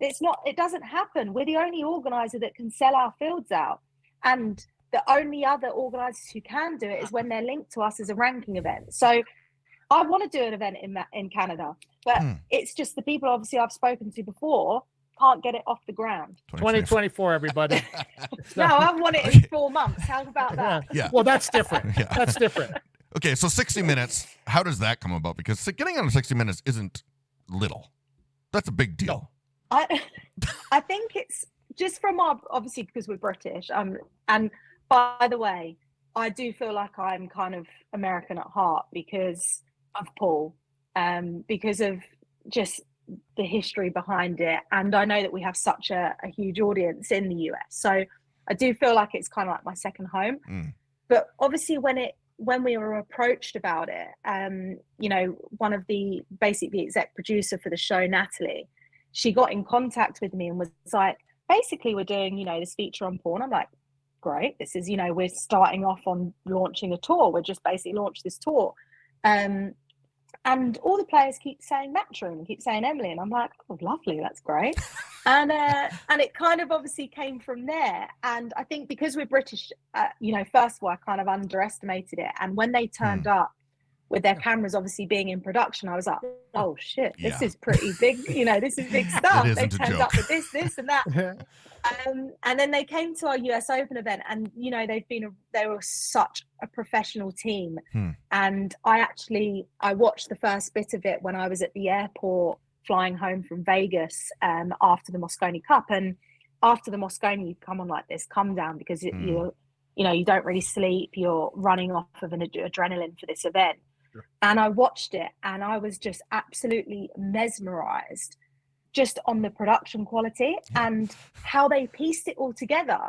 it doesn't happen. We're the only organizer that can sell our fields out. And the only other organizers who can do it is when they're linked to us as a ranking event. So I want to do an event in Canada, but it's just the people obviously I've spoken to before can't get it off the ground. 2024, everybody. No, I want it in 4 months. How about that? Yeah. Well, that's different. Yeah. That's different. Okay, so 60 Minutes, how does that come about? Because getting on 60 Minutes isn't little. That's a big deal. No. I think it's just from obviously because we're British. And by the way, I do feel like I'm kind of American at heart because of pool, because of just the history behind it. And I know that we have such a huge audience in the US. So I do feel like it's kind of like my second home. But obviously when we were approached about it, one of the exec producer for the show, Natalie, she got in contact with me and was like, basically, we're doing, this feature on pool. And I'm like, great. This is, we're starting off on launching a tour. We're just basically launched this tour. And all the players keep saying Matchroom and keep saying Emily. And I'm like, oh, lovely. That's great. And it kind of obviously came from there. And I think because we're British, first of all, I kind of underestimated it. And when they turned up, with their cameras obviously being in production, I was like, oh shit, this is pretty big, this is big stuff. They turned up with this and that. And then they came to our US Open event and, they were such a professional team. And I watched the first bit of it when I was at the airport flying home from Vegas after the Moscone Cup. And after the Moscone, you come on like this, come down because you don't really sleep. You're running off of an adrenaline for this event. And I watched it and I was just absolutely mesmerized just on the production quality and how they pieced it all together.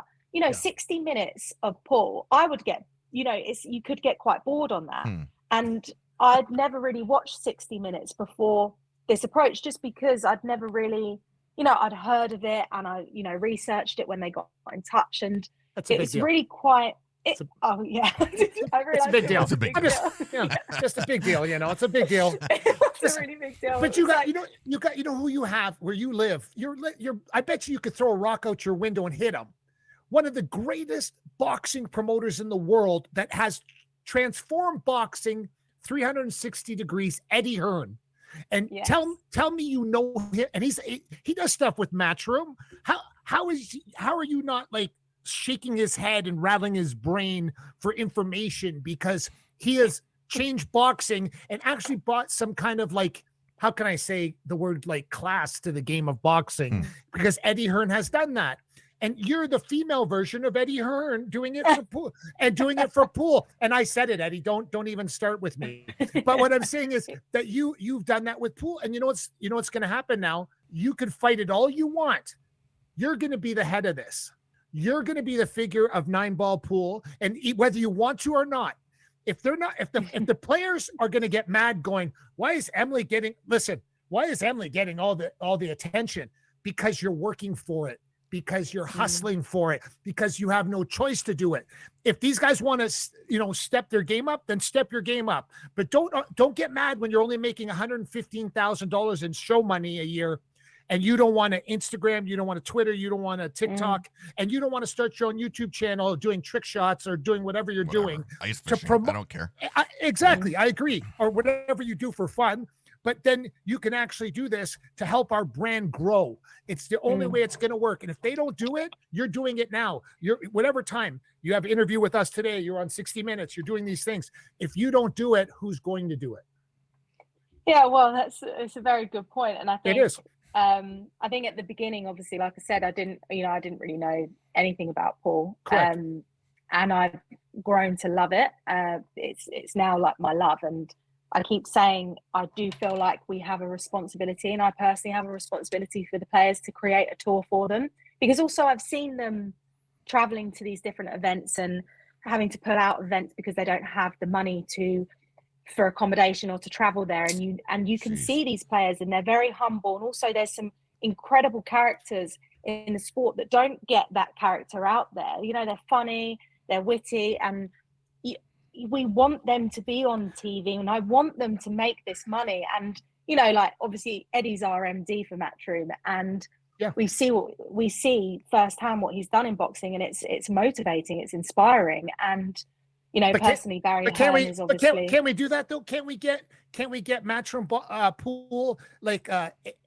60 minutes of pool, I would get, you could get quite bored on that. And I'd never really watched 60 minutes before this approach just because I'd never really, I'd heard of it and I, researched it when they got in touch and it's really quite, it's a big deal. It's a big deal. It's just a big deal. It's a big deal. It's a really big deal. But you got who you have where you live. I bet you could throw a rock out your window and hit him. One of the greatest boxing promoters in the world that has transformed boxing 360 degrees, Eddie Hearn. And tell me him, and he does stuff with Matchroom. How are you not like shaking his head and rattling his brain for information because he has changed boxing and actually brought some kind of like, how can I say the word like class to the game of boxing? Because Eddie Hearn has done that. And you're the female version of Eddie Hearn doing it for pool and doing it for pool. And I said it, Eddie, don't even start with me. But what I'm saying is that you've done that with pool. And you know what's going to happen now? You can fight it all you want. You're going to be the head of this. You're going to be the figure of 9-ball pool. And whether you want to or not, if the players are going to get mad going, why is Emily getting all the attention? Because you're working for it. Because you're hustling for it, because you have no choice to do it. If these guys want to, step their game up, then step your game up. But don't get mad when you're only making $115,000 in show money a year, and you don't want to Instagram, you don't want to Twitter, you don't want to TikTok, and you don't want to start your own YouTube channel doing trick shots or doing whatever you're doing. Ice fishing, I don't care. Exactly, I agree. Or whatever you do for fun. But then you can actually do this to help our brand grow. It's the only way it's going to work. And if they don't do it, you're doing it now. Whatever time you have an interview with us today, you're on 60 Minutes, you're doing these things. If you don't do it, who's going to do it? Yeah, well, it's a very good point. And I think it is. I think at the beginning, obviously, like I said, I didn't really know anything about pool. Correct. And I've grown to love it. It's now like my love. And I keep saying I do feel like we have a responsibility, and I personally have a responsibility for the players to create a tour for them, because also I've seen them traveling to these different events and having to pull out events because they don't have the money for accommodation or to travel there. And you can see these players, and they're very humble. And also there's some incredible characters in the sport that don't get that character out there. They're funny, they're witty, and we want them to be on TV, and I want them to make this money. And like obviously Eddie's our MD for Matchroom, and we see firsthand what he's done in boxing, and it's motivating, it's inspiring. And personally, Barry Hearn is obviously. Can we do that though? Can't we get Matchroom Pool like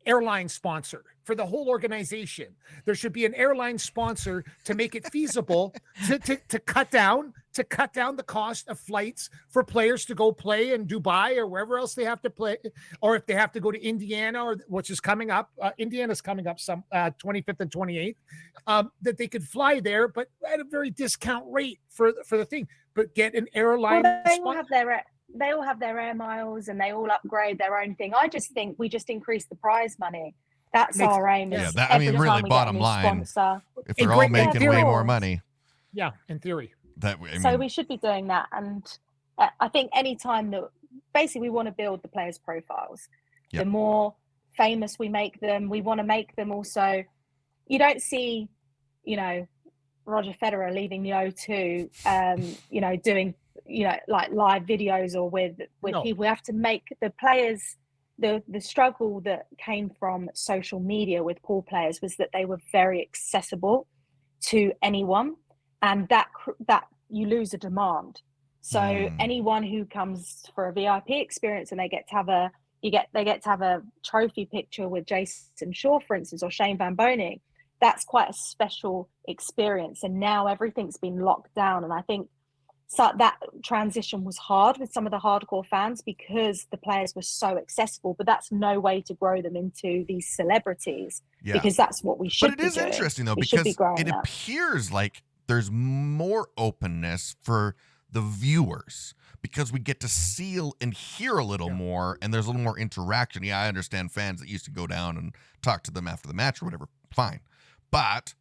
airline sponsor for the whole organization? There should be an airline sponsor to make it feasible to cut down the cost of flights for players to go play in Dubai or wherever else they have to play, or if they have to go to Indiana, which is coming up. Indiana's coming up some 25th and 28th, that they could fly there, but at a very discount rate for the thing. But get an airline. Well, they all have their air miles, and they all upgrade their own thing. I just think we just increase the prize money. That's our aim. Yeah, really bottom line, sponsor, if they're all making way more money. Yeah, in theory. So we should be doing that. And I think anytime that basically we want to build the players' profiles, the more famous we make them, we want to make them also. You don't see, Roger Federer leaving the O2, doing, like live videos or with people. We have to make the players, the struggle that came from social media with pool players was that they were very accessible to anyone, and that you lose a demand. So anyone who comes for a VIP experience and they get to have a trophy picture with Jason Shaw, for instance, or Shane Van Boning, that's quite a special experience. And now everything's been locked down. And I think that transition was hard with some of the hardcore fans because the players were so accessible, but that's no way to grow them into these celebrities, because that's what we should be doing. But it is interesting though, because it appears like there's more openness for the viewers because we get to see and hear a little more, and there's a little more interaction. Yeah, I understand fans that used to go down and talk to them after the match or whatever, fine. But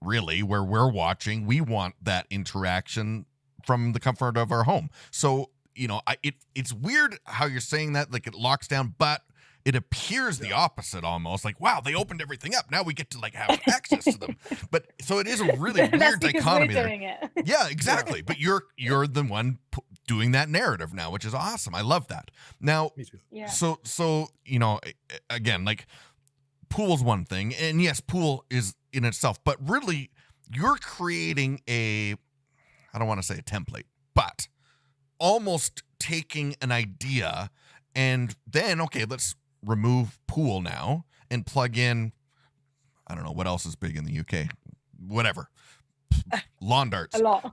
really, where we're watching, we want that interaction from the comfort of our home. So, it's weird how you're saying that, like it locks down, but it appears the opposite almost. Like, wow, they opened everything up. Now we get to like have access to them. But so it is a really weird dichotomy there. Yeah, exactly. But you're the one doing that narrative now, which is awesome. I love that. Now, so again, like pool's one thing, and yes, pool is in itself, but really you're creating I don't want to say a template, but almost taking an idea and then, okay, let's remove pool now and plug in, I don't know, what else is big in the UK? Whatever. lawn darts. A lot.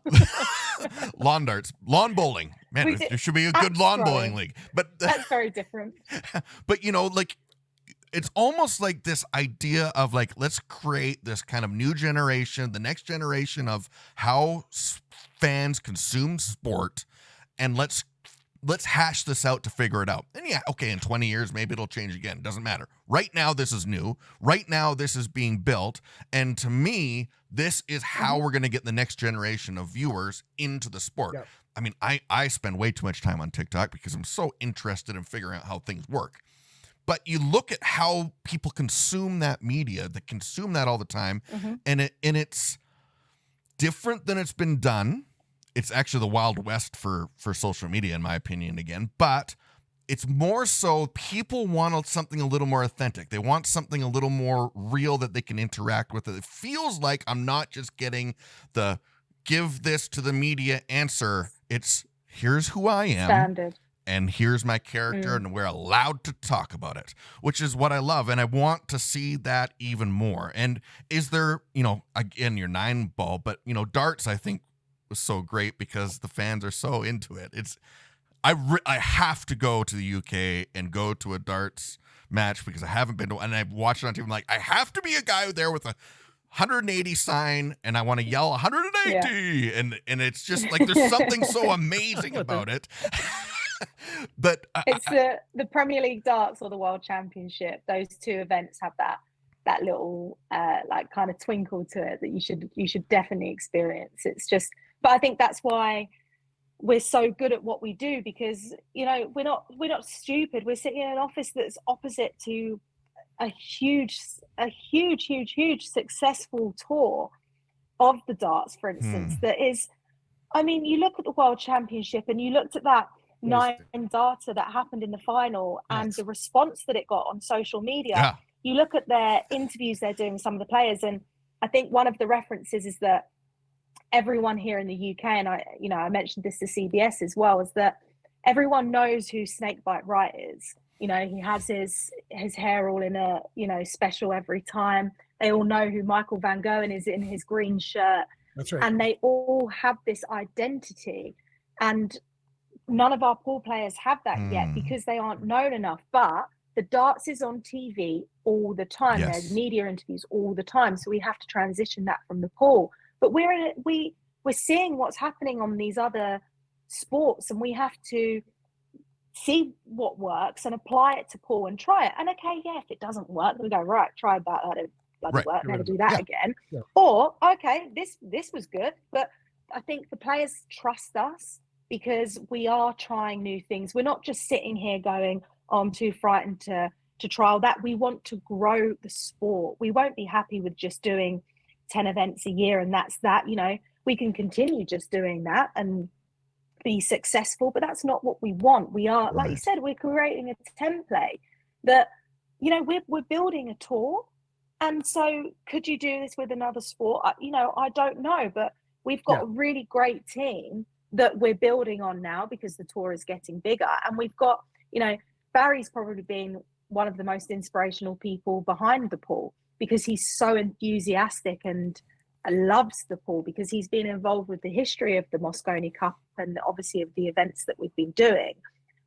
Lawn darts. Lawn bowling. Man, there should be a good lawn bowling league. But that's very different. But, you know, like, it's almost like this idea of like, let's create this kind of new generation, the next generation of how fans consume sport, and let's hash this out to figure it out. And yeah, okay, in 20 years, maybe it'll change again. Doesn't matter. Right now, this is new. Right now, this is being built. And to me, this is how we're going to get the next generation of viewers into the sport. Yep. I mean, I spend way too much time on TikTok because I'm so interested in figuring out how things work. But you look at how people consume that media, that consume that all the time, and it's different than it's been done. It's actually the Wild West for social media, in my opinion, again. But it's more so people want something a little more authentic. They want something a little more real that they can interact with. It feels like I'm not just getting the give this to the media answer. It's here's who I am. Standard. And here's my character, and we're allowed to talk about it, which is what I love. And I want to see that even more. And is there, you know, again, your 9-ball, but, you know, darts, I think, was so great because the fans are so into it. I have to go to the UK and go to a darts match because I haven't been to, and I've watched it on TV. I'm like, I have to be a guy there with a 180 sign, and I want to yell 180, and it's just like there's something so amazing about it. But it's the Premier League darts or the World Championship. Those two events have that little like kind of twinkle to it that you should definitely experience. It's just, but I think that's why we're so good at what we do, because, you know, we're not stupid. We're sitting in an office that's opposite to a huge successful tour of the darts, for instance. That is, I mean, you look at the World Championship and you looked at that 9 darter that happened in the final and the response that it got on social media. Yeah. You look at their interviews they're doing with some of the players, and I think one of the references is that everyone here in the UK, and I mentioned this to CBS as well, is that everyone knows who Snakebite Wright is. You know, he has his hair all in a, you know, special every time. They all know who Michael Van Gogh is in his green shirt. That's right. And they all have this identity. And none of our pool players have that yet because they aren't known enough. But the darts is on TV all the time. Yes. There's media interviews all the time. So we have to transition that from the pool. But we're seeing what's happening on these other sports, and we have to see what works and apply it to pool and try it. And okay, yeah, if it doesn't work, we go, right, try that. That didn't bloody work. Never do that again. Yeah. Or okay, this was good. But I think the players trust us because we are trying new things. We're not just sitting here going, oh, I'm too frightened to trial that. We want to grow the sport. We won't be happy with just doing 10 events a year and that's that. You know, we can continue just doing that and be successful, but that's not what we want. We are, like you said, we're creating a template that, you know, we're building a tour. And so could you do this with another sport? You know, I don't know, but we've got a really great team that we're building on now because the tour is getting bigger. And we've got, you know, Barry's probably been one of the most inspirational people behind the pool because he's so enthusiastic and loves the pool because he's been involved with the history of the Moscone Cup and obviously of the events that we've been doing.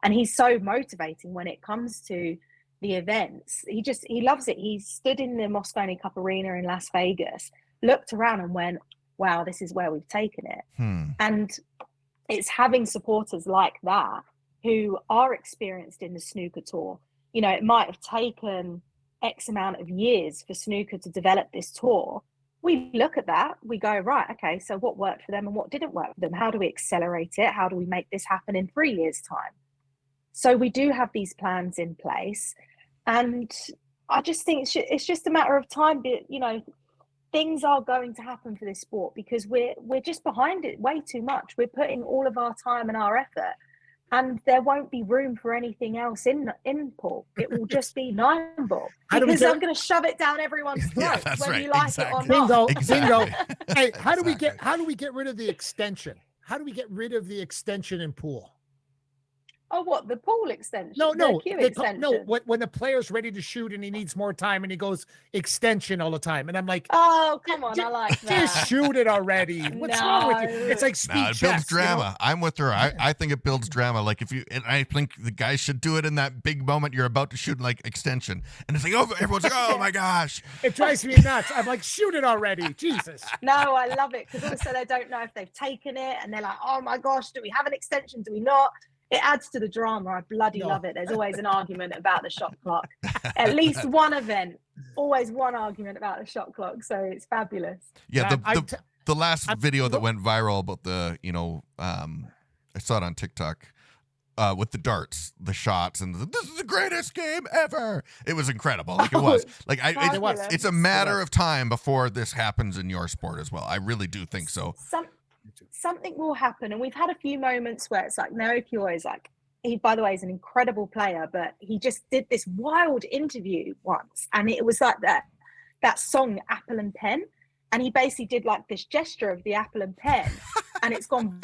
And he's so motivating when it comes to the events. He loves it. He stood in the Moscone Cup arena in Las Vegas, looked around and went, wow, this is where we've taken it. And it's having supporters like that who are experienced in the snooker tour. You know, it might have taken X amount of years for snooker to develop this tour. We look at that, we go, right, okay, so what worked for them and what didn't work for them? How do we accelerate it? How do we make this happen in 3 years' time? So we do have these plans in place. And I just think it's just a matter of time. But, you know, things are going to happen for this sport because we're just behind it way too much. We're putting all of our time and our effort. And there won't be room for anything else in pool. It will just be 9-ball because I'm going to shove it down everyone's throat whether you like it or not. Bingo. Hey, how do we get rid of the extension? How do we get rid of the extension in pool? Oh, what, the pool extension? No, The queue extension? no. When the player's ready to shoot and he needs more time, and he goes extension all the time, and I'm like, oh, come on, I like that. Just shoot it already. What's wrong with you? It's like speed it chess, builds drama. You know? I'm with her. I think it builds drama. Like and I think the guys should do it in that big moment you're about to shoot, like extension, and it's like, oh, everyone's like, oh my gosh, it drives me nuts. I'm like, shoot it already, Jesus. No, I love it because also they don't know if they've taken it, and they're like, oh my gosh, do we have an extension? Do we not? It adds to the drama. I bloody love it. There's always an argument about the shot clock. At least one event, always one argument about the shot clock. So it's fabulous. Yeah, the last video that went viral about the, I saw it on TikTok with the darts, the shots, and this is the greatest game ever. It was incredible. Like it was. Like it's a matter of time before this happens in your sport as well. I really do think so. Something will happen, and we've had a few moments where it's like Naoki is like, he, by the way, is an incredible player, but he just did this wild interview once, and it was like that song Apple and Pen, and he basically did like this gesture of the apple and pen, and it's gone.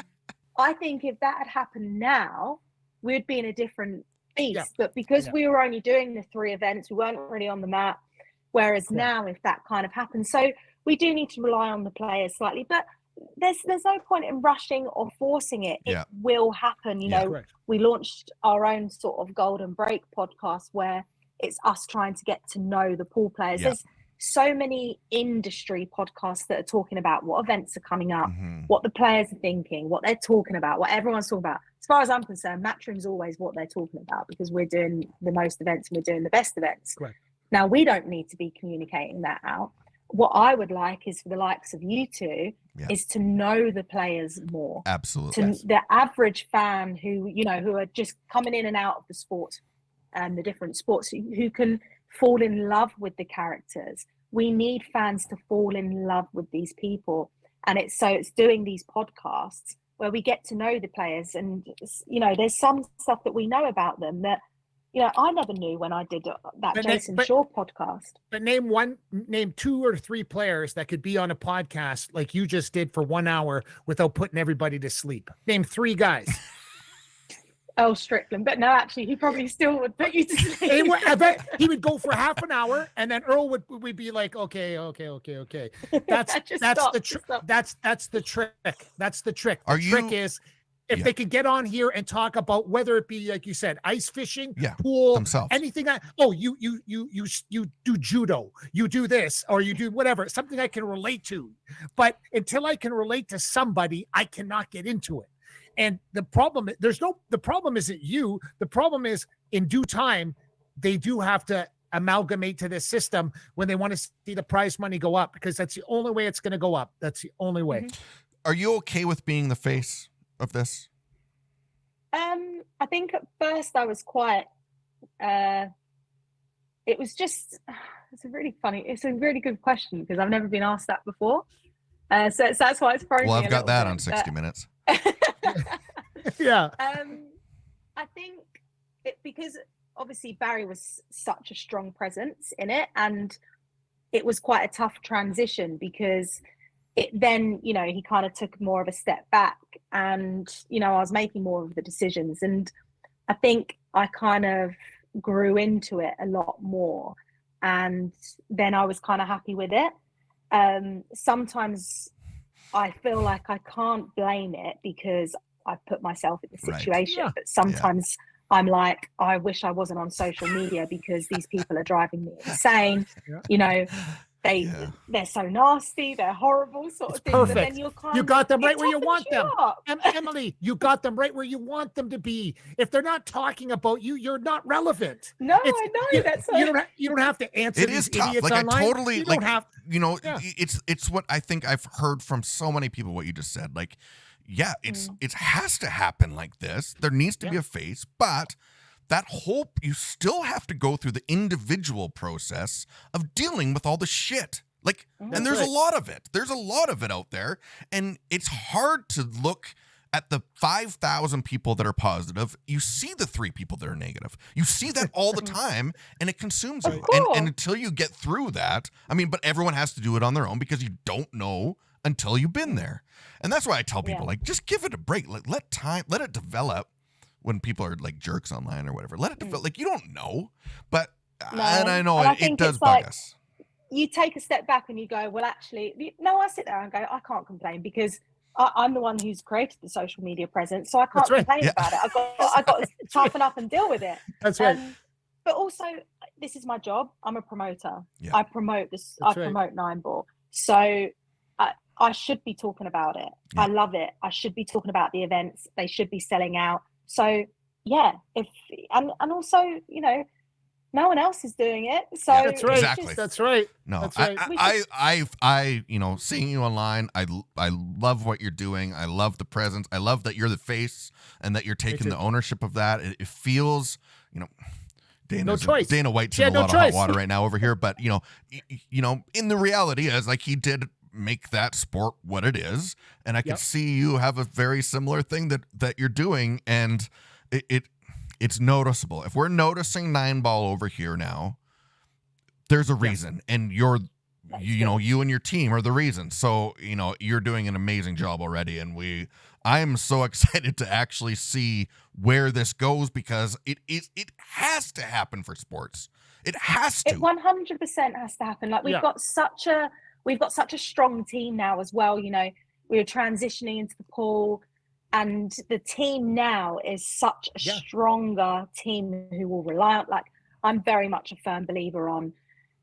I think if that had happened now, we'd be in a different beast. Yeah. But because we were only doing the 3 events, we weren't really on the map. Whereas now, if that kind of happens, so we do need to rely on the players slightly, but there's no point in rushing or forcing it. It will happen. You know, we launched our own sort of Golden Break podcast where it's us trying to get to know the pool players. There's so many industry podcasts that are talking about what events are coming up, what the players are thinking, what they're talking about, what everyone's talking about. As far as I'm concerned, Matchroom's always what they're talking about because we're doing the most events and we're doing the best events. Correct. Now, we don't need to be communicating that out. What I would like is for the likes of you two is to know the players more. Absolutely. To the average fan who are just coming in and out of the sport and the different sports, who can fall in love with the characters. We need fans to fall in love with these people. And it's doing these podcasts where we get to know the players. And, there's some stuff that we know about them that, I never knew when I did that Jason Shaw podcast. But name 2 or 3 players that could be on a podcast like you just did for 1 hour without putting everybody to sleep. Name 3 guys. Oh, Strickland. But no, actually, he probably still would put you to sleep. I bet he would go for half an hour, and then Earl would be like, okay. That's the trick. That's the trick. The trick is if they could get on here and talk about whether it be, like you said, ice fishing, pool, themselves. anything. You do judo, you do this, or you do whatever, something I can relate to. But until I can relate to somebody, I cannot get into it. And the problem isn't you. The problem is in due time, they do have to amalgamate to this system when they want to see the prize money go up, because that's the only way it's going to go up. That's the only way. Are you okay with being the face of this? I think at first I was quite, it was just, it's a really good question because I've never been asked that before. So that's why it's thrown me. Well, I've got that on 60 Minutes. Yeah. I think because obviously Barry was such a strong presence in it, and it was quite a tough transition because it then, he kind of took more of a step back, and, I was making more of the decisions, and I think I kind of grew into it a lot more, and then I was kind of happy with it. Sometimes I feel like I can't blame it because I put myself in the situation, but sometimes I'm like, I wish I wasn't on social media because these people are driving me insane. They're so nasty, they're horrible sort of things. Perfect. And then you got them right where you want them. Emily, you got them right where you want them to be. If they're not talking about you, you're not relevant. No, I know. You don't have to answer these idiots like, online. I totally you don't have. It's what I think I've heard from so many people. What you just said, like, it has to happen like this. There needs to be a face, but that whole, you still have to go through the individual process of dealing with all the shit. Like, and there's a lot of it. There's a lot of it out there. And it's hard to look at the 5,000 people that are positive. You see the 3 people that are negative. You see that all the time, and it consumes you. And until you get through that, but everyone has to do it on their own because you don't know until you've been there. And that's why I tell people, like, just give it a break. Let it develop. when people are like jerks online or whatever. Let it develop. Like, you don't know, but No. and I know And I it think does it's bug like, us. you take a step back and you go, well, actually, no, I sit there and go, I can't complain because I'm the one who's created the social media presence, so I can't That's right. complain about it. I got to toughen up and deal with it. That's right. But also, this is my job. I'm a promoter. Yeah. I promote this. That's I right. promote Nine Ball. So I should be talking about it. Yeah. I love it. I should be talking about the events. They should be selling out. So yeah, and also, you know, no one else is doing it. So Yeah, That's right. exactly. That's right. No, That's right. I, you know, seeing you online, I love what you're doing. I love the presence. I love that you're the face and that you're taking the ownership of that. It feels, you know, Dana White's in a lot of hot water right now over here, but you know, in the reality is like he did make that sport what it is, and I could see you have a very similar thing that you're doing, and it's noticeable. If we're noticing 9-ball over here now, there's a reason, and you and your team are the reason. So, you know, you're doing an amazing job already, and I'm so excited to actually see where this goes, because it has to happen for sports. It has to. It 100% has to happen. Like we've got such a strong team now as well. You know, we are transitioning into the pool, and the team now is such a stronger team who will rely on. Like, I'm very much a firm believer on,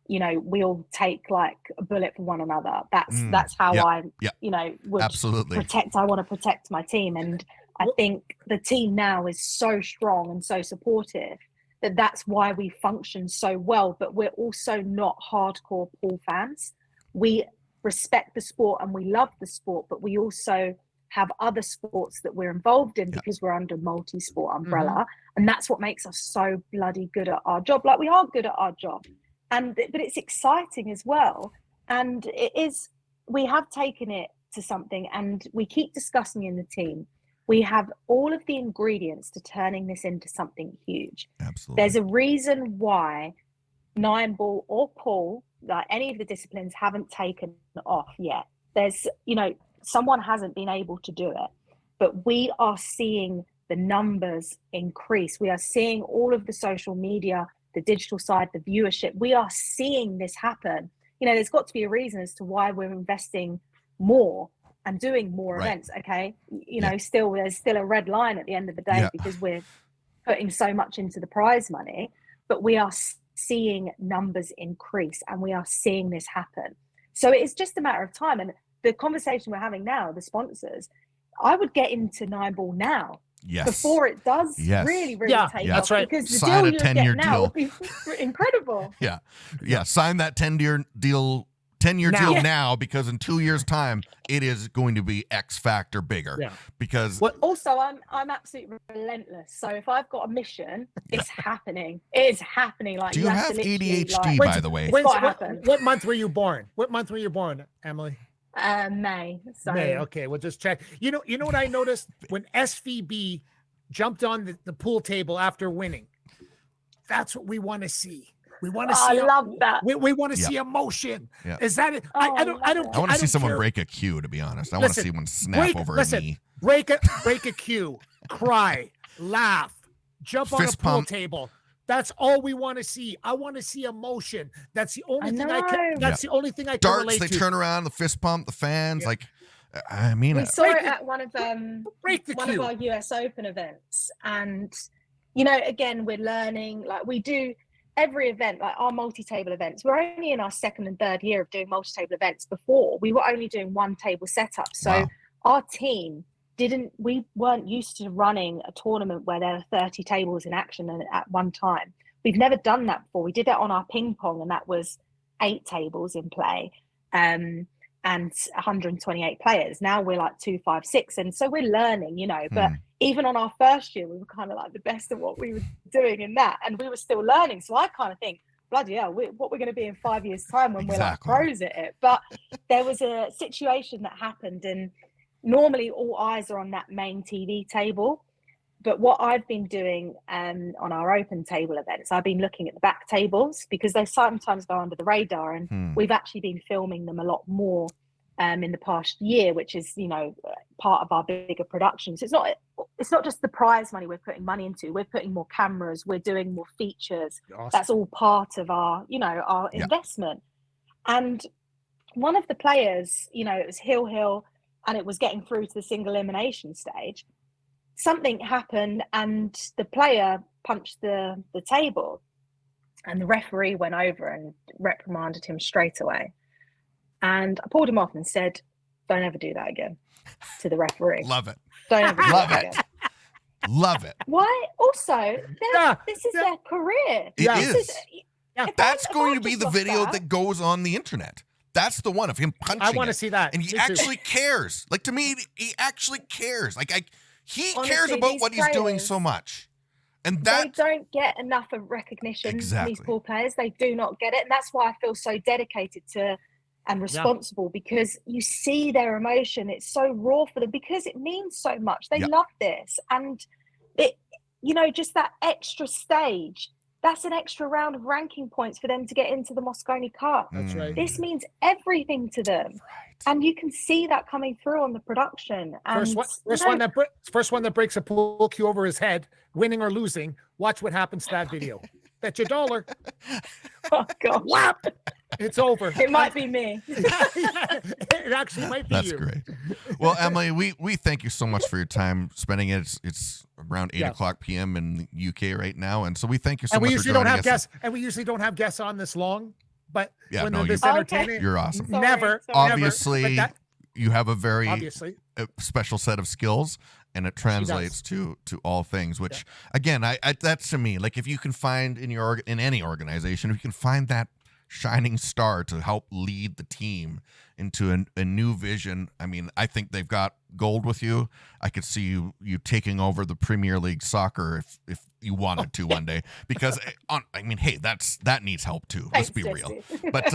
you know, we'll take like a bullet for one another. That's how I, you know, would absolutely I want to protect my team. And I think the team now is so strong and so supportive that's why we function so well. But we're also not hardcore pool fans. We respect the sport and we love the sport, but we also have other sports that we're involved in because we're under multi-sport umbrella. And that's what makes us so bloody good at our job. Like, we are good at our job. But it's exciting as well. And we have taken it to something, and we keep discussing in the team. We have all of the ingredients to turning this into something huge. Absolutely. There's a reason why 9-ball or pool, like any of the disciplines, haven't taken off yet. There's, you know, someone hasn't been able to do it, but we are seeing the numbers increase. We are seeing all of the social media, the digital side, the viewership. We are seeing this happen. You know, there's got to be a reason as to why we're investing more and doing more events. Okay, you know, there's still a red line at the end of the day because we're putting so much into the prize money, but we are seeing numbers increase and we are seeing this happen. So it's just a matter of time. And the conversation we're having now, the sponsors, I would get into 9-ball now. Before it does really take off. That's right. Because the Sign deal a you 10-year get now deal. would be incredible. Sign that 10-year deal. 10-year deal now, because in 2 years' time it is going to be X factor bigger. Because also I'm absolutely relentless. So if I've got a mission, it's happening. It is happening. Like, do you have ADHD, by the way? What month were you born? What month were you born, Emily? May. So. May. Okay, we'll just check. You know what I noticed when SVB jumped on the pool table after winning? That's what we want to see. We want to see. I love that. We want to see emotion. Is that it? Oh, I don't. I want to see someone break a cue. To be honest, I want to see one snap over a knee. Break a cue, cry, laugh, jump on a pool table. That's all we want to see. I want to see emotion. That's the only thing I can. That's the only thing I can relate to. They turn around, the fist pump, the fans. Like, I mean, we saw it at one of our US Open events, and you know, again, we're learning. Like, we do every event, like our multi-table events. We're only in our second and third year of doing multi-table events. Before, we were only doing one table setup. So our team we weren't used to running a tournament where there are 30 tables in action at one time. We've never done that before. We did that on our ping pong, and that was 8 tables in play and 128 players. Now we're like 2, 5, 6. And so we're learning, you know, but even on our first year, we were kind of like the best at what we were doing in that. And we were still learning. So I kind of think, bloody hell, what we're going to be in 5 years' time when we're like pros at it. But there was a situation that happened, and normally all eyes are on that main TV table. But what I've been doing on our open table events, I've been looking at the back tables because they sometimes go under the radar, and we've actually been filming them a lot more in the past year, which is, part of our bigger productions. It's not just the prize money we're putting money into. We're putting more cameras. We're doing more features. Awesome. That's all part of our, our investment. And one of the players, it was Hill, and it was getting through to the single elimination stage. Something happened, and the player punched the table, and the referee went over and reprimanded him straight away. And I pulled him off and said, "Don't ever do that again," to the referee. Love it. Don't ever do Love that it. again. Love it. Why? Also, this is their career. It is. That's If going I to be just the lost video that- that goes on the internet. That's the one of him punching. I want to it. see that. And he Me too. actually cares. Like, to me, he actually cares. Like, he Honestly, cares about these what he's doing players, so much. And they that, don't get enough of recognition. Exactly. These poor players, they do not get it, and that's why I feel so dedicated to and responsible, because you see their emotion. It's so raw for them because it means so much. They love this, and it, just that extra stage. That's an extra round of ranking points for them to get into the Mosconi Cup. That's right. This means everything to them. Right. And you can see that coming through on the production. And First one that breaks a pool cue over his head, winning or losing. Watch what happens to that video. Bet your $1. Oh God. Whap! It's over. It might be me. It actually might be That's you. great. Well, Emily, we thank you so much for your time spending it. It's around 8:00 p.m. in the UK right now, and so we thank you so And we much usually for don't joining have us. guests, and we usually don't have guests on this long. But when they're this Okay. entertaining, You're awesome. Sorry, never, sorry. Obviously, Never, but you have a very obviously, special set of skills, and it translates to all things. Which again, I that's to me, like, if you can find in any organization, if you can find that shining star to help lead the team into a new vision. I mean, I think they've got gold with you. I could see you taking over the Premier League soccer if you wanted to one day, because I mean, hey, that needs help too. Let's be real. But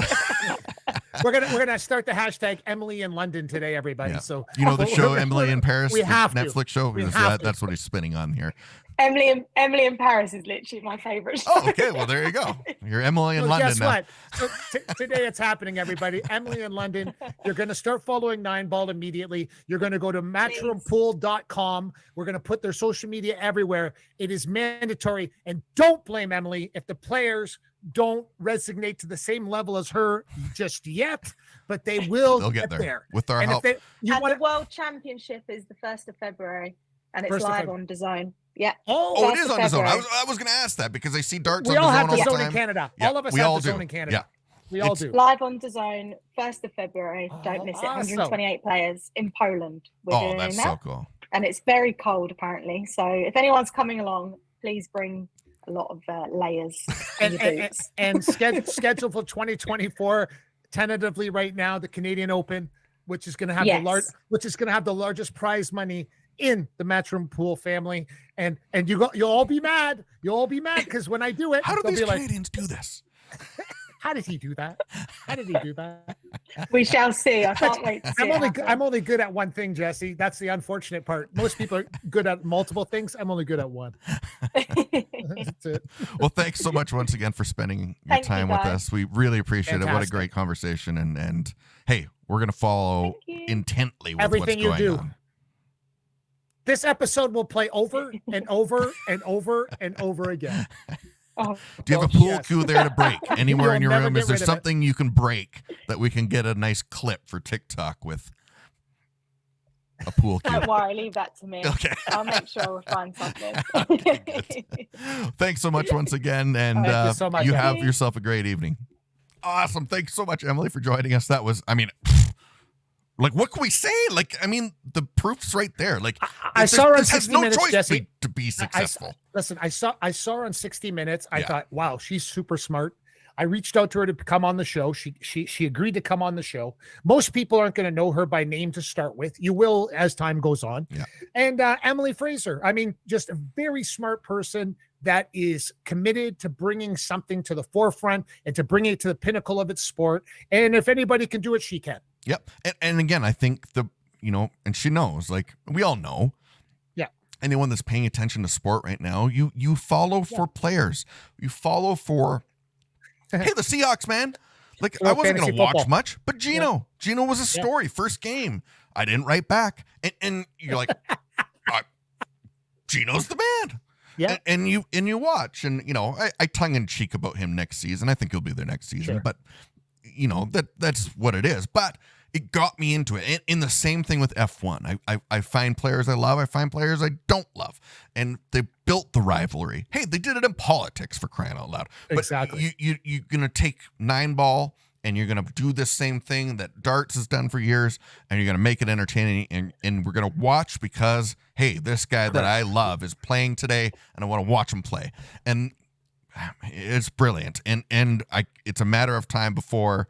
we're gonna start the hashtag Emily in London today, everybody. Yeah. So the show Emily in Paris, we the have to. Netflix show. We Because have to. that's what he's spinning on here. Emily in Paris is literally my favorite show. Oh, okay. Well, there you go. You're Emily in Well, London guess now. what? So today it's happening, everybody. Emily in London. You're going to start following 9ball immediately. You're going to go to MatchroomPool1.com. We're going to put their social media everywhere. It is mandatory. And don't blame Emily if the players don't resonate to the same level as her just yet, but they will. They'll get there with our And help. if The World Championship is the 1st of February, and it's 1st of live February. on DAZN. Yeah. Oh, it 1st is of on DAZN. February. I was going to ask that because I see darts we on all DAZN have all the the zone time. in Canada. Yeah, All of us we have all the zone do. in Canada. Yeah. We all It's do. Live on DAZN, 1st of February. Don't miss it. Awesome. 128 players in Poland. We're Oh, doing that's that. so cool. And it's very cold, apparently. So if anyone's coming along, please bring a lot of layers in your boots. And scheduled for 2024 tentatively right now, the Canadian Open, which is going to have the largest prize money in the Matchroom Pool family. And you'll all be mad. You'll all be mad because when I do it, How do they'll these be like, Canadians do this? how did he do that? How did he do that? We shall see. I can't wait to see I'm only good at one thing, Jesse. That's the unfortunate part. Most people are good at multiple things. I'm only good at one. That's it. Well, thanks so much once again for spending your Thank you, time with guys. us. We really appreciate it. What a Fantastic. great conversation. And hey, we're going to follow Thank you. intently with Everything what's you going do. on. This episode will play over and over and over and over again. Oh, Do you have a pool yes. cue there to break anywhere You'll in your never room? get Is there rid of it. something you can break that we can get a nice clip for TikTok with a pool cue? don't worry, leave that to me. Okay. I'll make sure we'll find something. Okay, Thanks so much once again, and Thank you so much, you Emily. have yourself a great evening. Awesome. Thanks so much, Emily, for joining us. That was, I mean, like, what can we say? Like, I mean, the proof's right there. Like, I saw her on this has 60 no Minutes, choice Jesse. to be successful. Listen, I saw her on 60 Minutes. I Yeah. thought, wow, she's super smart. I reached out to her to come on the show. She agreed to come on the show. Most people aren't going to know her by name to start with. You will as time goes on. Yeah. And Emily Frazer, I mean, just a very smart person that is committed to bringing something to the forefront and to bring it to the pinnacle of its sport. And if anybody can do it, she can. Yep. And again, I think and she knows, like, we all know. Yeah. Anyone that's paying attention to sport right now, you follow for players. You follow for, hey, the Seahawks, man. Like, Little I wasn't going fantasy to watch football. much, but Gino was a story. First game. I didn't write back. And you're like, Gino's the man. Yeah. And you watch, and I tongue in cheek about him next season. I think he'll be there next season, Sure. but that's what it is. But it got me into it. And in the same thing with F1, I find players I love, I find players I don't love, and they built the rivalry. Hey, they did it in politics, for crying out loud. But Exactly. you're gonna take 9-ball. And you're going to do this same thing that darts has done for years, and you're going to make it entertaining, and we're going to watch because, hey, this guy that I love is playing today, and I want to watch him play. And it's brilliant. And it's a matter of time before,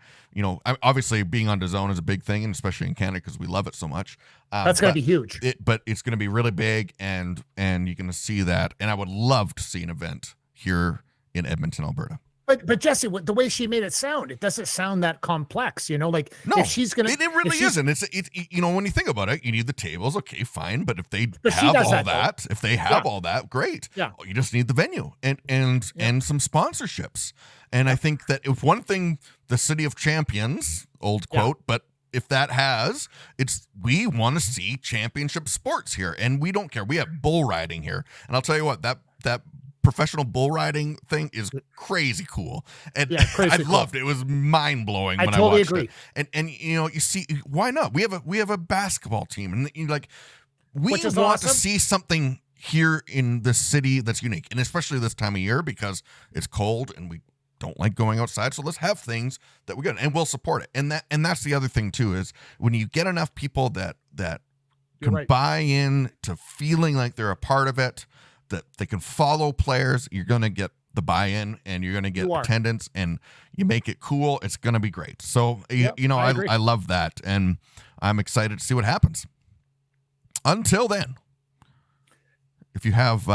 obviously being on DAZN is a big thing, and especially in Canada because we love it so much. That's going to be huge. But it's going to be really big, and you're going to see that. And I would love to see an event here in Edmonton, Alberta. But Jesse, the way she made it sound, it doesn't sound that complex, like no, if she's gonna, it really isn't. It's when you think about it, you need the tables, okay, fine. But if they have all that, great. Yeah, you just need the venue and some sponsorships. And I think that if one thing, the City of Champions, old quote, but if that we want to see championship sports here, and we don't care. We have bull riding here, and I'll tell you what, that professional bull riding thing is crazy cool, and I loved it. It was mind blowing when I watched it. And you see, why not? We have a basketball team, and we want to see something here in the city that's unique, and especially this time of year because it's cold and we don't like going outside. So let's have things that we're good, and we'll support it. And that's the other thing too, is when you get enough people that can buy in to feeling like they're a part of it, that they can follow players, you're going to get the buy-in, and you're going to get attendance, and you make it cool. It's going to be great. So, I love that, and I'm excited to see what happens. Until then, if you have,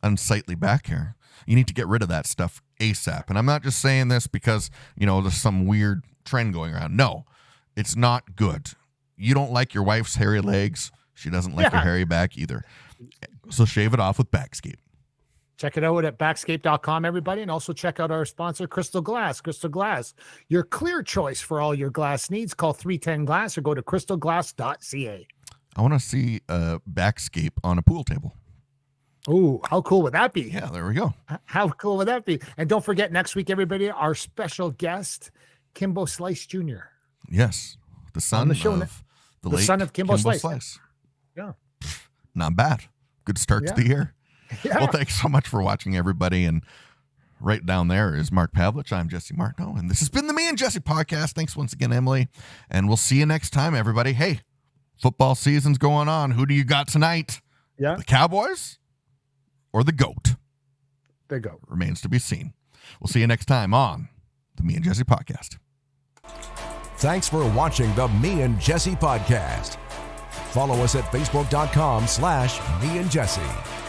unsightly back hair, you need to get rid of that stuff ASAP. And I'm not just saying this because, there's some weird trend going around. No, it's not good. You don't like your wife's hairy legs. She doesn't like your hairy back either. So shave it off with Backscape. Check it out at backscape.com, everybody. And also check out our sponsor, Crystal Glass. Crystal Glass, your clear choice for all your glass needs. Call 310 Glass or go to crystalglass.ca. I want to see Backscape on a pool table. Oh, how cool would that be? Yeah, there we go. How cool would that be? And don't forget, next week, everybody, our special guest, Kimbo Slice Jr. Yes, the son of the late son of Kimbo Slice. Yeah. Not bad. Good start to the year. Yeah. Well, thanks so much for watching, everybody. And right down there is Mark Pavlich. I'm Jesse Martineau, and this has been the Me and Jesse podcast. Thanks once again, Emily. And we'll see you next time, everybody. Hey, football season's going on. Who do you got tonight? Yeah. The Cowboys or the GOAT? The GOAT. Remains to be seen. We'll see you next time on the Me and Jesse podcast. Thanks for watching the Me and Jesse podcast. Follow us at facebook.com/meandjesse.